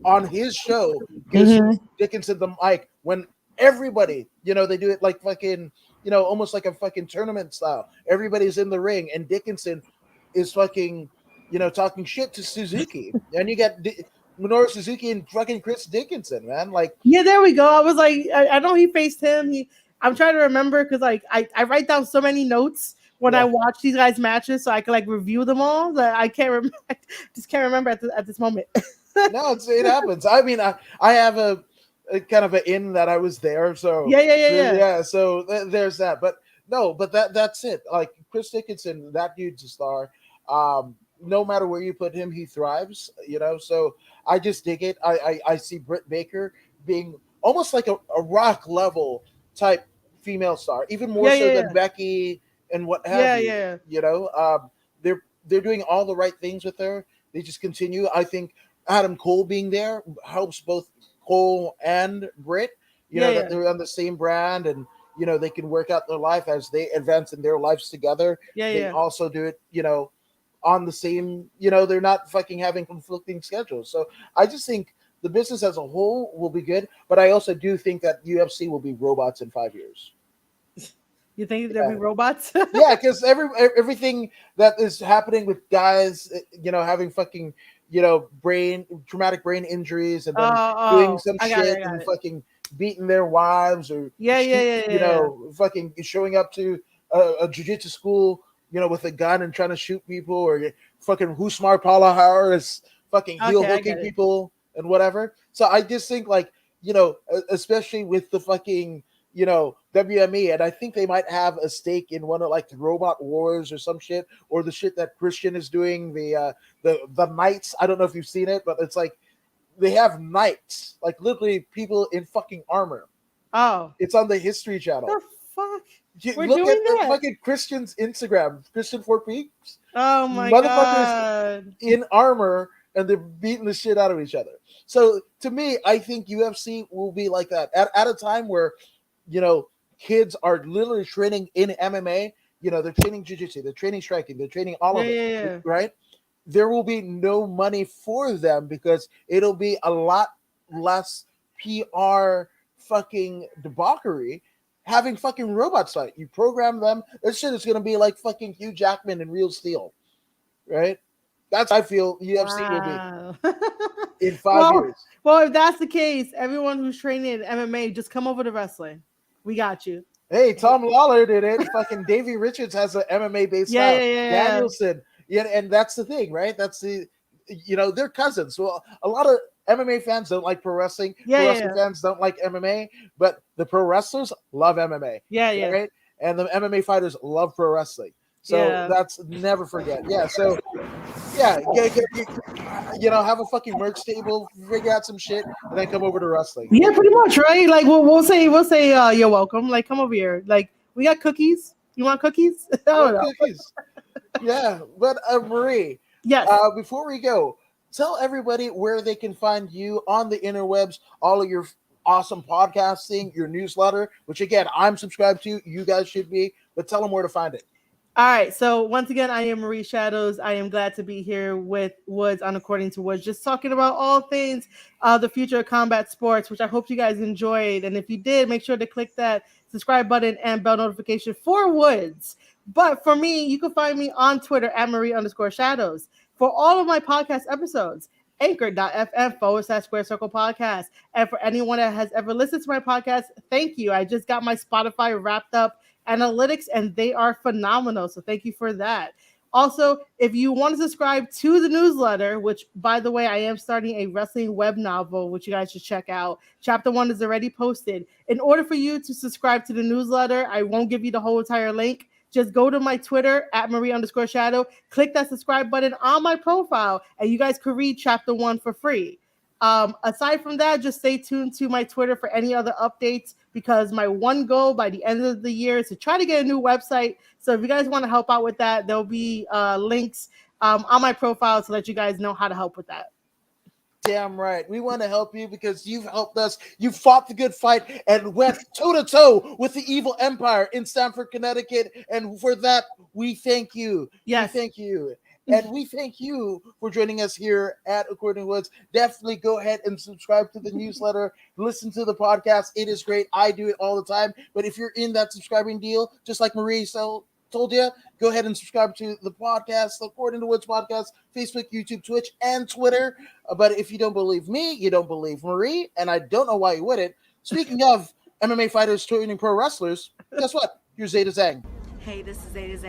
on his show gives Mm-hmm. Dickinson the mic when everybody, they do it like fucking, almost like a fucking tournament style. Everybody's in the ring and Dickinson is fucking, talking shit to Suzuki. And you got Minoru Suzuki and fucking Chris Dickinson, man. Like, Yeah, there we go. I was like, I know he faced him. I'm trying to remember because like I write down so many notes when I yeah. watch these guys matches so I can like review them all that I can't remember. Just can't remember at this moment. No, it happens. I mean, I have a kind of an in that I was there, so Yeah, yeah, yeah, yeah, yeah. So there's that. But no, but that's it. Like Chris Dickinson, that dude's a star. No matter where you put him, he thrives. So I just dig it. I see Britt Baker being almost like a rock level type female star, even more yeah, so yeah, than Becky and what have yeah, you. yeah, They're doing all the right things with her. They just continue. I think Adam Cole being there helps both Cole and Britt. yeah, That yeah, they're on the same brand and they can work out their life as they advance in their lives together. yeah, They yeah. also do it, on the same, they're not fucking having conflicting schedules. So I just think the business as a whole will be good, but I also do think that UFC will be robots in 5 years. You think there'll Yeah. be robots? Yeah, because everything that is happening with guys, having fucking, brain traumatic brain injuries, and then doing some I got it, shit I got and it. fucking beating their wives or Yeah, yeah, shoot, yeah, yeah. fucking showing up to a jujitsu school, with a gun and trying to shoot people, or fucking Husmar Palahar is fucking heel Okay, I hooking get it. people and whatever. So I just think like, especially with the fucking WME, and I think they might have a stake in one of like the Robot Wars or some shit, or the shit that Christian is doing, the Knights. I don't know if you've seen it, but it's like they have knights, like literally people in fucking armor. Oh, It's on the History the Channel. fuck? You We're look at doing the that? fucking Christian's Instagram, Christian for Peeps. Oh my Motherfuckers god. in armor and they're beating the shit out of each other. So to me, I think UFC will be like that at a time where, you know, kids are literally training in MMA. they're training jiu-jitsu, they're training striking, they're training all Yeah, of it, yeah, yeah. right? There will be no money for them because it'll be a lot less PR fucking debauchery having fucking robots fight. You program them, this shit is gonna be like fucking Hugh Jackman in Real Steel, right? That's how I feel UFC will be Wow. in 5 years. Well, if that's the case, everyone who's training in MMA, just come over to wrestling. We got you. Hey, Tom Lawler did it. Fucking Davey Richards has an MMA based Yeah, style. yeah, yeah, yeah. Danielson, yeah, and that's the thing, right? They're cousins. Well, a lot of MMA fans don't like pro wrestling. Yeah, Pro yeah, wrestling yeah. fans don't like MMA, but the pro wrestlers love MMA, Yeah, yeah. right? And the MMA fighters love pro wrestling. So Yeah. that's never forget. Yeah. So yeah, have a fucking merch table, figure out some shit, and then come over to wrestling. Yeah, pretty much, right? Like we'll say you're welcome. Like come over here. Like we got cookies. You want cookies? I don't know. Cookies. Yeah, but Marie, Yes. before we go, tell everybody where they can find you on the interwebs, all of your awesome podcasting, your newsletter, which again I'm subscribed to. You guys should be, but tell them where to find it. All right. So once again, I am Marie Shadows. I am glad to be here with Woods on According to Woods, just talking about all things the future of combat sports, which I hope you guys enjoyed. And if you did, make sure to click that subscribe button and bell notification for Woods. But for me, you can find me on Twitter at Marie_Shadows. For all of my podcast episodes, anchor.fm/Square Circle Podcast. And for anyone that has ever listened to my podcast, thank you. I just got my Spotify wrapped up analytics and they are phenomenal. So thank you for that. Also, if you want to subscribe to the newsletter, which by the way, I am starting a wrestling web novel, which you guys should check out. Chapter 1 is already posted. In order for you to subscribe to the newsletter, I won't give you the whole entire link. Just go to my Twitter at Marie_Shadow, click that subscribe button on my profile, and you guys could read chapter 1 for free. Aside from that, just stay tuned to my Twitter for any other updates because my one goal by the end of the year is to try to get a new website. So if you guys want to help out with that, there'll be links on my profile to let you guys know how to help with that. Damn right. We want to help you because you've helped us. You fought the good fight and went toe to toe with the evil empire in Stamford, Connecticut. And for that, we thank you. Yes. We thank you. And we thank you for joining us here at According to Woods. Definitely go ahead and subscribe to the newsletter. Listen to the podcast. It is great. I do it all the time. But if you're in that subscribing deal, just like Marie told you, go ahead and subscribe to the podcast, According to Woods podcast, Facebook, YouTube, Twitch, and Twitter. But if you don't believe me, you don't believe Marie, and I don't know why you wouldn't. Speaking of MMA fighters training pro wrestlers, guess what? Here's Zeta Zhang. Hey, this is Zeta Zhang.